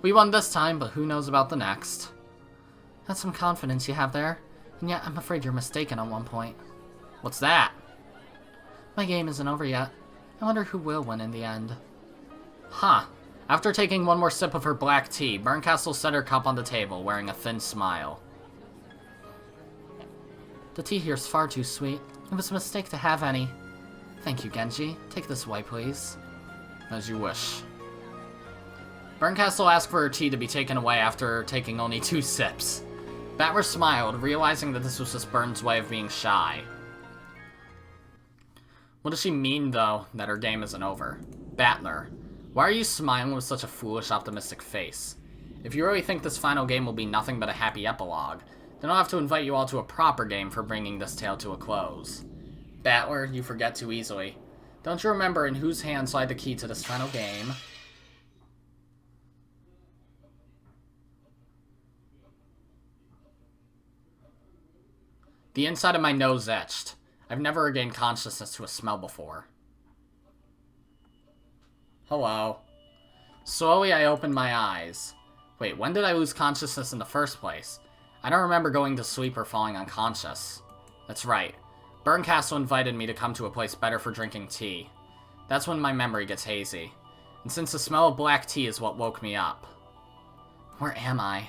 We won this time, but who knows about the next. That's some confidence you have there. And yet, I'm afraid you're mistaken on one point. What's that? My game isn't over yet. I wonder who will win in the end. Huh. After taking one more sip of her black tea, Berncastle set her cup on the table, wearing a thin smile. The tea here's far too sweet. It was a mistake to have any. Thank you, Genji. Take this away, please. As you wish. Berncastle asked for her tea to be taken away after taking only 2 sips. Battler smiled, realizing that this was just Bern's way of being shy. What does she mean, though, that her game isn't over? Battler. Why are you smiling with such a foolish, optimistic face? If you really think this final game will be nothing but a happy epilogue, then I'll have to invite you all to a proper game for bringing this tale to a close. Battler, you forget too easily. Don't you remember in whose hands lie the key to this final game? The inside of my nose itched. I've never regained consciousness to a smell before. Hello. Slowly, I opened my eyes. Wait, when did I lose consciousness in the first place? I don't remember going to sleep or falling unconscious. That's right. Bern Castle invited me to come to a place better for drinking tea. That's when my memory gets hazy. And since the smell of black tea is what woke me up. Where am I?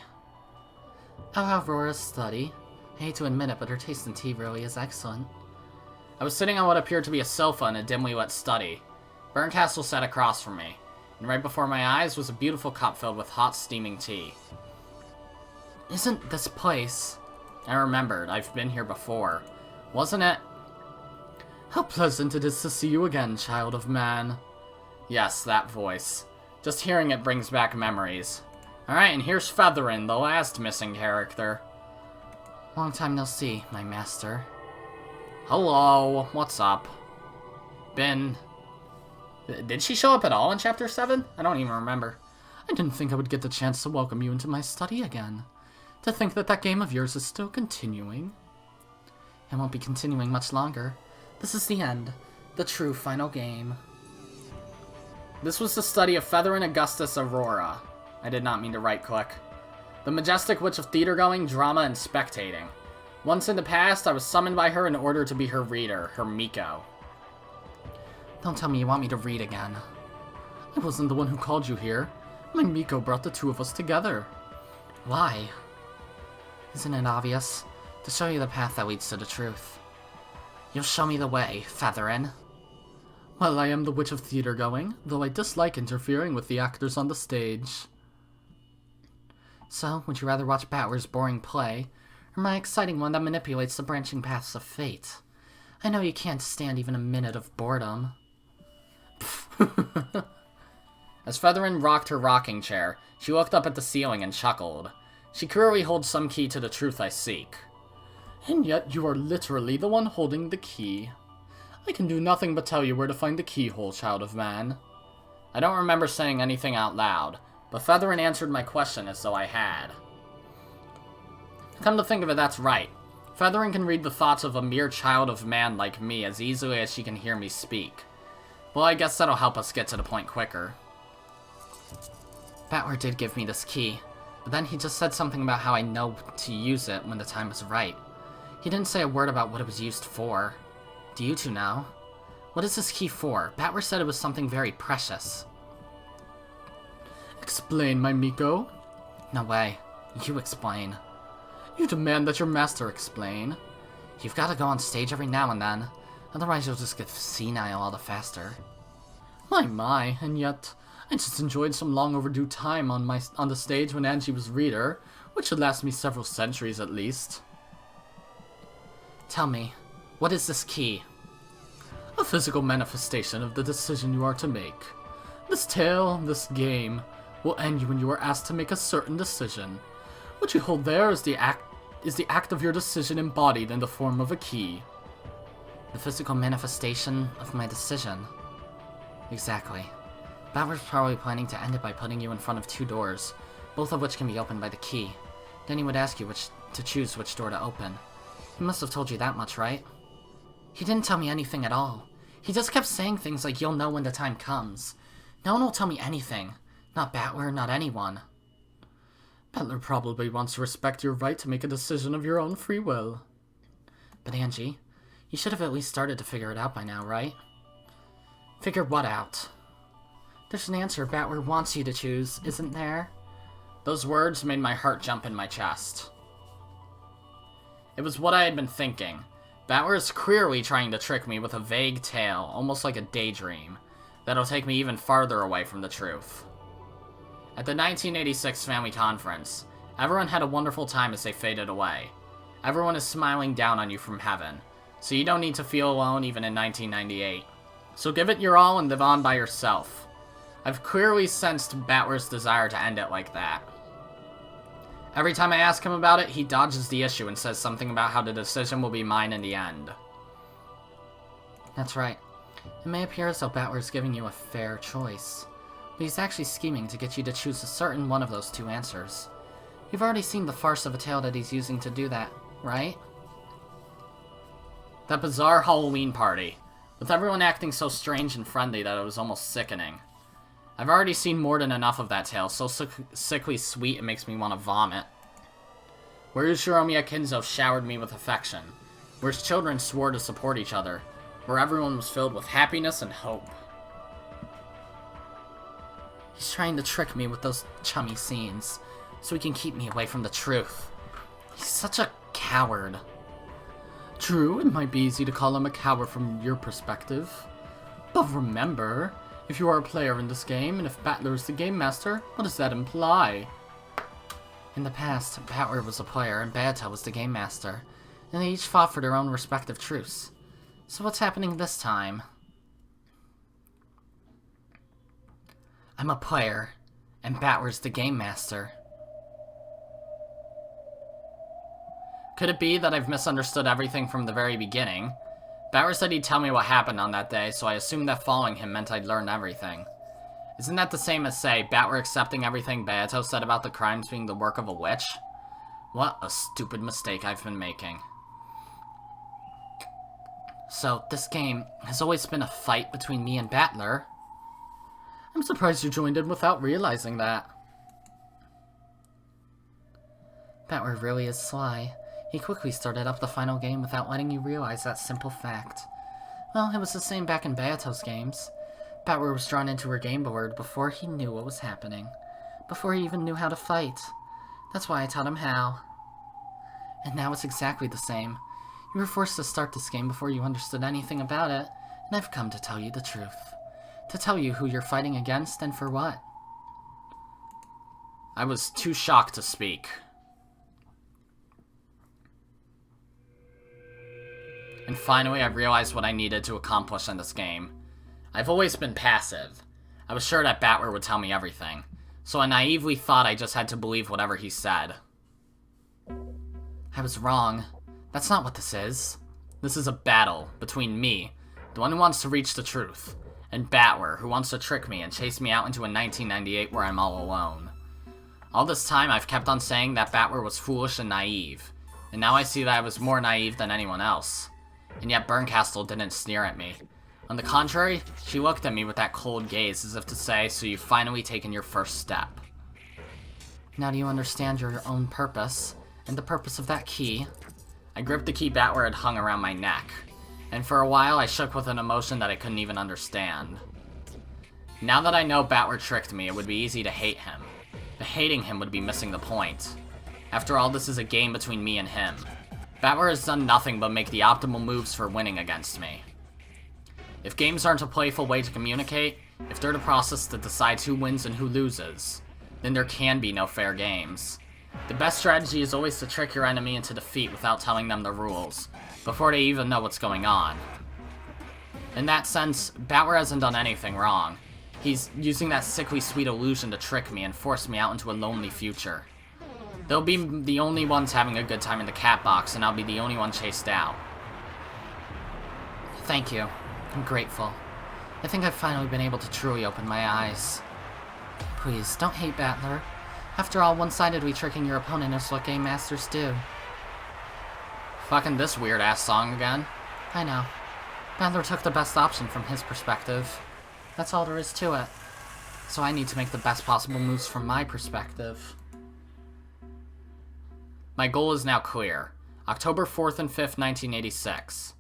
Oh, Aurora's study. I hate to admit it, but her taste in tea really is excellent. I was sitting on what appeared to be a sofa in a dimly lit study. Bern Castle sat across from me, and right before my eyes was a beautiful cup filled with hot, steaming tea. Isn't this place... I remembered, I've been here before. Wasn't it? How pleasant it is to see you again, child of man. Yes, that voice. Just hearing it brings back memories. Alright, and here's Featherin, the last missing character. Long time no see, my master. Hello, what's up? Did she show up at all in Chapter 7? I don't even remember. I didn't think I would get the chance to welcome you into my study again. To think that that game of yours is still continuing. It won't be continuing much longer. This is the end. The true final game. This was the study of Featherin Augustus Aurora. I did not mean to right-click. The majestic witch of theater-going, drama, and spectating. Once in the past, I was summoned by her in order to be her reader, her Miko. Don't tell me you want me to read again. I wasn't the one who called you here. My Miko brought the two of us together. Why? Isn't it obvious? To show you the path that leads to the truth. You'll show me the way, Featherin. Well, I am the witch of theater-going, though I dislike interfering with the actors on the stage. So, would you rather watch Battler's boring play, or my exciting one that manipulates the branching paths of fate? I know you can't stand even a minute of boredom. As Featherin rocked her rocking chair, she looked up at the ceiling and chuckled. She clearly holds some key to the truth I seek. And yet you are literally the one holding the key. I can do nothing but tell you where to find the keyhole, child of man. I don't remember saying anything out loud, but Featherin answered my question as though I had. Come to think of it, that's right. Featherin can read the thoughts of a mere child of man like me as easily as she can hear me speak. Well, I guess that'll help us get to the point quicker. Battler did give me this key, but then he just said something about how I know to use it when the time is right. He didn't say a word about what it was used for. Do you two know? What is this key for? Battler said it was something very precious. Explain, my Miko. No way. You explain. You demand that your master explain. You've got to go on stage every now and then. Otherwise you'll just get senile all the faster. My, and yet, I just enjoyed some long overdue time on the stage when Ange was reader, which should last me several centuries at least. Tell me, what is this key? A physical manifestation of the decision you are to make. This tale, this game, will end when you are asked to make a certain decision. What you hold there is the act of your decision embodied in the form of a key. The physical manifestation of my decision. Exactly. Battler's probably planning to end it by putting you in front of two doors, both of which can be opened by the key. Then he would ask you to choose which door to open. He must have told you that much, right? He didn't tell me anything at all. He just kept saying things like, you'll know when the time comes. No one will tell me anything. Not Battler, not anyone. Battler probably wants to respect your right to make a decision of your own free will. But Angie, you should have at least started to figure it out by now, right? Figure what out? There's an answer Battler wants you to choose, isn't there? Those words made my heart jump in my chest. It was what I had been thinking. Battler is clearly trying to trick me with a vague tale, almost like a daydream, that'll take me even farther away from the truth. At the 1986 family conference, everyone had a wonderful time as they faded away. Everyone is smiling down on you from heaven, so you don't need to feel alone even in 1998. So give it your all and live on by yourself. I've clearly sensed Battler's desire to end it like that. Every time I ask him about it, he dodges the issue and says something about how the decision will be mine in the end. That's right. It may appear as though Battler is giving you a fair choice, but he's actually scheming to get you to choose a certain one of those two answers. You've already seen the farce of a tale that he's using to do that, right? That bizarre Halloween party, with everyone acting so strange and friendly that it was almost sickening. I've already seen more than enough of that tale, so sickly sweet it makes me want to vomit. Where Ushiromiya Kinzo showered me with affection, where his children swore to support each other, where everyone was filled with happiness and hope. He's trying to trick me with those chummy scenes, so he can keep me away from the truth. He's such a coward. True, it might be easy to call him a coward from your perspective. But remember, if you are a player in this game, and if Battler is the game master, what does that imply? In the past, Battler was a player and Bato was the game master, and they each fought for their own respective truths. So what's happening this time? I'm a player, and Battler's the game master. Could it be that I've misunderstood everything from the very beginning? Battler said he'd tell me what happened on that day, so I assumed that following him meant I'd learn everything. Isn't that the same as, say, Battler accepting everything Bato said about the crimes being the work of a witch? What a stupid mistake I've been making. So, this game has always been a fight between me and Battler. I'm surprised you joined in without realizing that. Battler really is sly. He quickly started up the final game without letting you realize that simple fact. Well, it was the same back in Bato's games. Battler was drawn into her game board before he knew what was happening. Before he even knew how to fight. That's why I taught him how. And now it's exactly the same. You were forced to start this game before you understood anything about it, and I've come to tell you the truth. To tell you who you're fighting against and for what. I was too shocked to speak. And finally, I realized what I needed to accomplish in this game. I've always been passive. I was sure that Battler would tell me everything, so I naively thought I just had to believe whatever he said. I was wrong. That's not what this is. This is a battle between me, the one who wants to reach the truth, and Battler, who wants to trick me and chase me out into a 1998 where I'm all alone. All this time, I've kept on saying that Battler was foolish and naive, and now I see that I was more naive than anyone else. And yet Bernkastel didn't sneer at me. On the contrary, she looked at me with that cold gaze as if to say, so you've finally taken your first step. Now do you understand your own purpose, and the purpose of that key? I gripped the key Battler had hung around my neck, and for a while I shook with an emotion that I couldn't even understand. Now that I know Battler tricked me, it would be easy to hate him. But hating him would be missing the point. After all, this is a game between me and him. Battler has done nothing but make the optimal moves for winning against me. If games aren't a playful way to communicate, if they're the process that decides who wins and who loses, then there can be no fair games. The best strategy is always to trick your enemy into defeat without telling them the rules, before they even know what's going on. In that sense, Battler hasn't done anything wrong. He's using that sickly sweet illusion to trick me and force me out into a lonely future. They'll be the only ones having a good time in the cat box, and I'll be the only one chased out. Thank you. I'm grateful. I think I've finally been able to truly open my eyes. Please, don't hate Battler. After all, one-sidedly tricking your opponent is what game masters do. Fucking this weird-ass song again. I know. Battler took the best option from his perspective. That's all there is to it. So I need to make the best possible moves from my perspective. My goal is now clear. October 4th and 5th, 1986.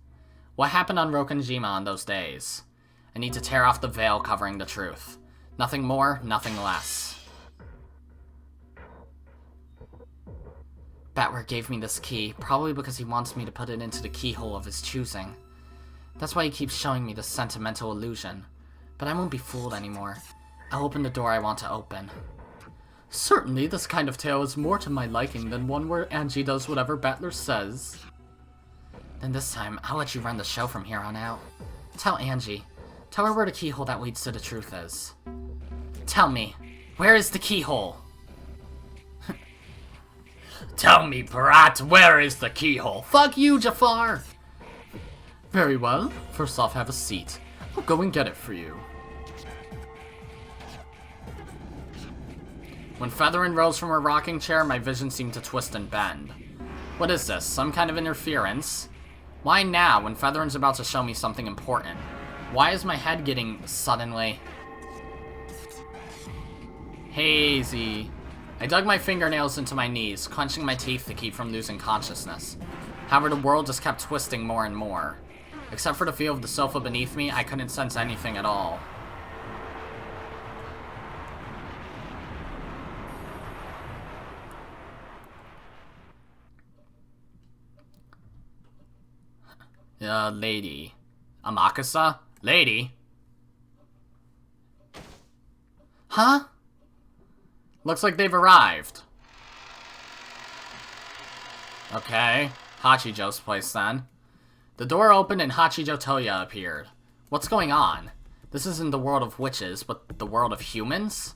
What happened on Rokkenjima on those days? I need to tear off the veil covering the truth. Nothing more, nothing less. Battler gave me this key, probably because he wants me to put it into the keyhole of his choosing. That's why he keeps showing me this sentimental illusion. But I won't be fooled anymore. I'll open the door I want to open. Certainly, this kind of tale is more to my liking than one where Ange does whatever Battler says. Then this time, I'll let you run the show from here on out. Tell Ange. Tell her where the keyhole that leads to the truth is. Tell me, where is the keyhole? Tell me, brat, where is the keyhole? Fuck you, Jafar! Very well. First off, have a seat. I'll go and get it for you. When Featherin rose from her rocking chair, my vision seemed to twist and bend. What is this? Some kind of interference? Why now, when Featherin's about to show me something important? Why is my head getting suddenly hazy? I dug my fingernails into my knees, clenching my teeth to keep from losing consciousness. However, the world just kept twisting more and more. Except for the feel of the sofa beneath me, I couldn't sense anything at all. Lady. Amakasa? Lady? Huh? Looks like they've arrived. Okay. Hachijo's place, then. The door opened and Hachijo Toya appeared. What's going on? This isn't the world of witches, but the world of humans?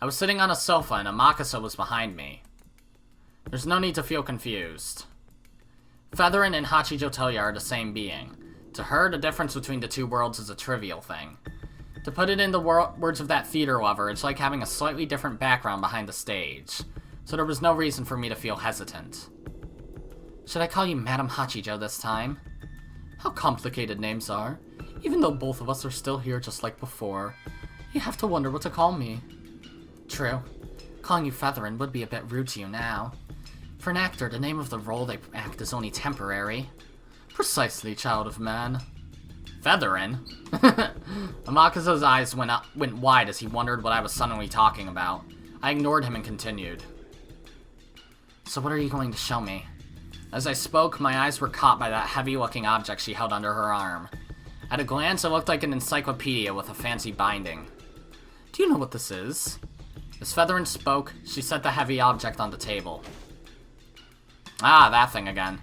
I was sitting on a sofa and Amakasa was behind me. There's no need to feel confused. Featherin and Hachijo Toya are the same being. To her, the difference between the two worlds is a trivial thing. To put it in the words of that theater lover, it's like having a slightly different background behind the stage. So there was no reason for me to feel hesitant. Should I call you Madam Hachijo this time? How complicated names are. Even though both of us are still here just like before, you have to wonder what to call me. True. Calling you Featherin would be a bit rude to you now. For an actor, the name of the role they act is only temporary. Precisely, child of man. Featherin? Amakasa's eyes went wide as he wondered what I was suddenly talking about. I ignored him and continued. So what are you going to show me? As I spoke, my eyes were caught by that heavy-looking object she held under her arm. At a glance, it looked like an encyclopedia with a fancy binding. Do you know what this is? As Featherin spoke, she set the heavy object on the table. Ah, that thing again.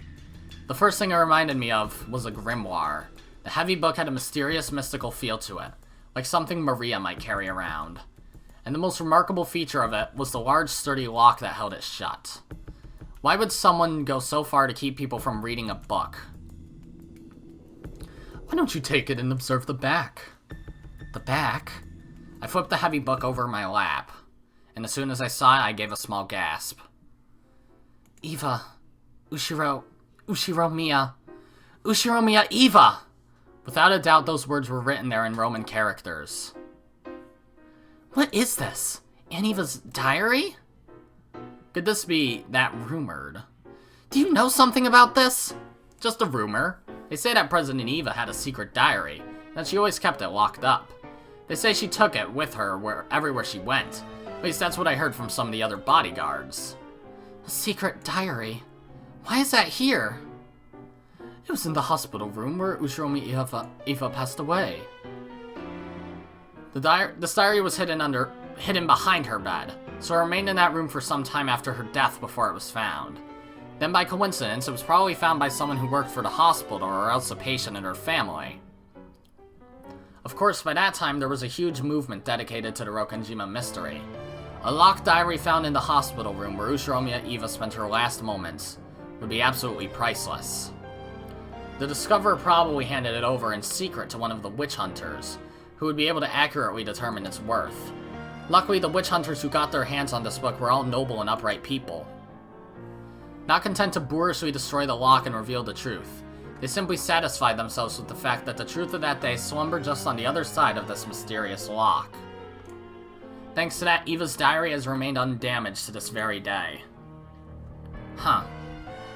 The first thing it reminded me of was a grimoire. The heavy book had a mysterious, mystical feel to it, like something Maria might carry around. And the most remarkable feature of it was the large, sturdy lock that held it shut. Why would someone go so far to keep people from reading a book? Why don't you take it and observe the back? The back? I flipped the heavy book over my lap, and as soon as I saw it, I gave a small gasp. Eva. Ushiromiya. Ushiromiya Eva! Without a doubt, those words were written there in Roman characters. What is this? Aunt Eva's diary? Could this be that rumored? Do you know something about this? Just a rumor. They say that President Eva had a secret diary, and that she always kept it locked up. They say she took it with her everywhere she went. At least that's what I heard from some of the other bodyguards. A secret diary? Why is that here? It was in the hospital room where Ushiromiya Eva passed away. This diary was hidden behind her bed, so it remained in that room for some time after her death before it was found. Then by coincidence, it was probably found by someone who worked for the hospital or else a patient and her family. Of course, by that time, there was a huge movement dedicated to the Rokkenjima mystery. A locked diary found in the hospital room where Ushiromiya Eva spent her last moments would be absolutely priceless. The discoverer probably handed it over in secret to one of the witch hunters, who would be able to accurately determine its worth. Luckily, the witch hunters who got their hands on this book were all noble and upright people. Not content to boorishly destroy the lock and reveal the truth, they simply satisfied themselves with the fact that the truth of that day slumbered just on the other side of this mysterious lock. Thanks to that, Eva's diary has remained undamaged to this very day. Huh.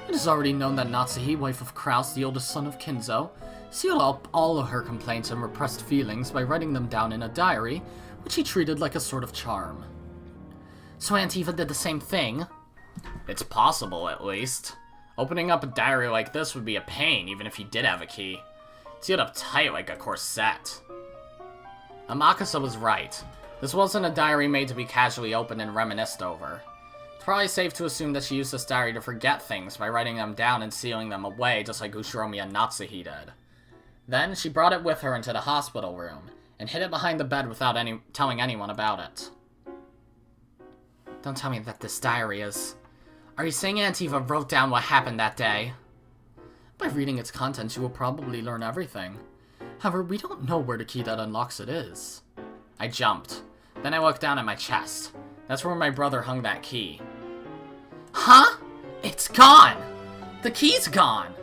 It is already known that Natsuhi, wife of Kraus, the oldest son of Kinzo, sealed up all of her complaints and repressed feelings by writing them down in a diary, which he treated like a sort of charm. So Aunt Eva did the same thing? It's possible, at least. Opening up a diary like this would be a pain, even if he did have a key. Sealed up tight like a corset. Amakasa was right. This wasn't a diary made to be casually opened and reminisced over. It's probably safe to assume that she used this diary to forget things by writing them down and sealing them away, just like Ushiromiya Natsuhi did. Then, she brought it with her into the hospital room, and hid it behind the bed without telling anyone about it. Don't tell me that this diary is... Are you saying Aunt Eva wrote down what happened that day? By reading its contents, you will probably learn everything. However, we don't know where the key that unlocks it is. I jumped. Then I looked down at my chest. That's where my brother hung that key. Huh? It's gone! The key's gone!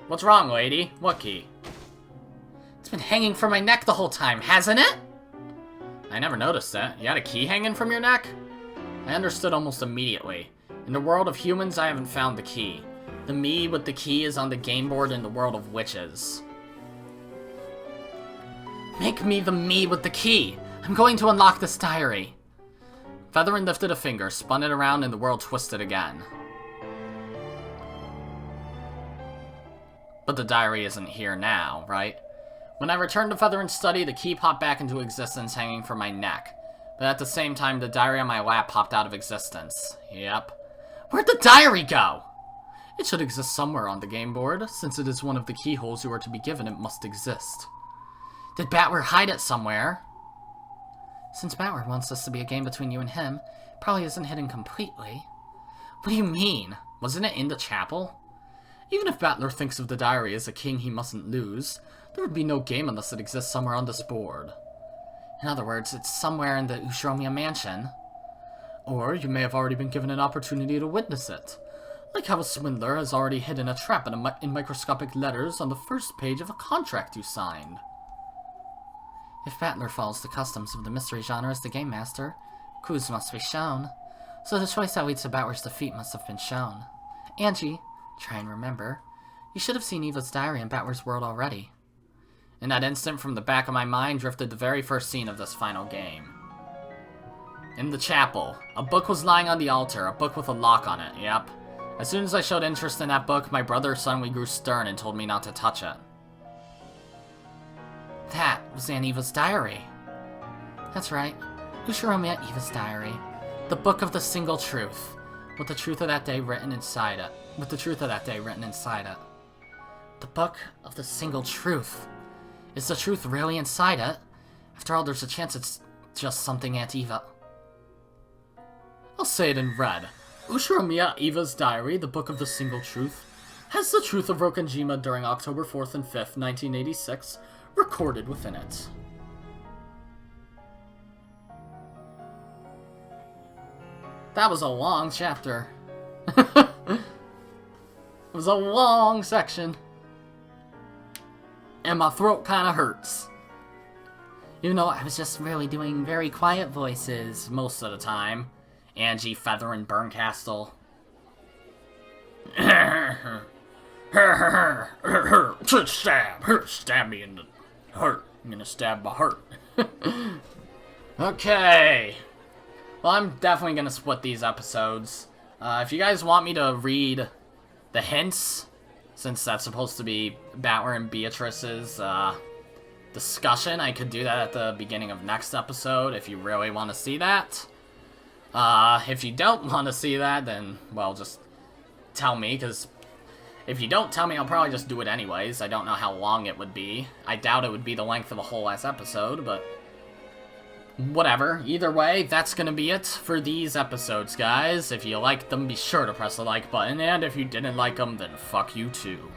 What's wrong, lady? What key? It's been hanging from my neck the whole time, hasn't it? I never noticed it. You had a key hanging from your neck? I understood almost immediately. In the world of humans, I haven't found the key. The me with the key is on the game board in the world of witches. Make me the me with the key! I'm going to unlock this diary! Featherin lifted a finger, spun it around, and the world twisted again. But the diary isn't here now, right? When I returned to Featherin's study, the key popped back into existence hanging from my neck. But at the same time, the diary on my lap popped out of existence. Yep. Where'd the diary go? It should exist somewhere on the game board. Since it is one of the keyholes you are to be given, it must exist. Did Battler hide it somewhere? Since Battler wants this to be a game between you and him, it probably isn't hidden completely. What do you mean? Wasn't it in the chapel? Even if Battler thinks of the diary as a king he mustn't lose, there would be no game unless it exists somewhere on this board. In other words, it's somewhere in the Ushiromiya mansion. Or you may have already been given an opportunity to witness it. Like how a swindler has already hidden a trap in microscopic letters on the first page of a contract you signed. If Battler follows the customs of the mystery genre as the game master, clues must be shown. So the choice that leads to Battler's defeat must have been shown. Ange, try and remember. You should have seen Eva's diary in Battler's world already. In that instant, from the back of my mind drifted the very first scene of this final game. In the chapel, a book was lying on the altar, a book with a lock on it, yep. As soon as I showed interest in that book, my brother suddenly grew stern and told me not to touch it. That was Aunt Eva's diary. That's right, Ushiromiya Eva's diary. The book of the single truth, with the truth of that day written inside it. The book of the single truth. Is the truth really inside it? After all, there's a chance it's just something Aunt Eva... I'll say it in red. Ushiromiya Eva's diary, the book of the single truth, has the truth of Rokkenjima during October 4th and 5th, 1986, recorded within it. That was a long chapter. It was a long section. And my throat kind of hurts. Even though I was just really doing very quiet voices most of the time. Ange, Feather, and Berncastle. Stab me in the heart. I'm gonna stab my heart. Okay. Well, I'm definitely gonna split these episodes. If you guys want me to read the hints, since that's supposed to be Battler and Beatrice's discussion, I could do that at the beginning of next episode if you really want to see that. If you don't want to see that, then, well, just tell me, because if you don't tell me, I'll probably just do it anyways. I don't know how long it would be. I doubt it would be the length of a whole last episode, but whatever. Either way, that's gonna be it for these episodes, guys. If you liked them, be sure to press the like button, and if you didn't like them, then fuck you too.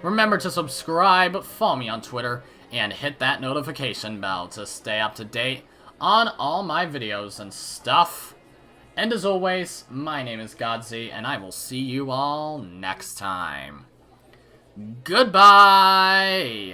Remember to subscribe, follow me on Twitter, and hit that notification bell to stay up to date on all my videos and stuff. And as always, my name is Godzi, and I will see you all next time. Goodbye!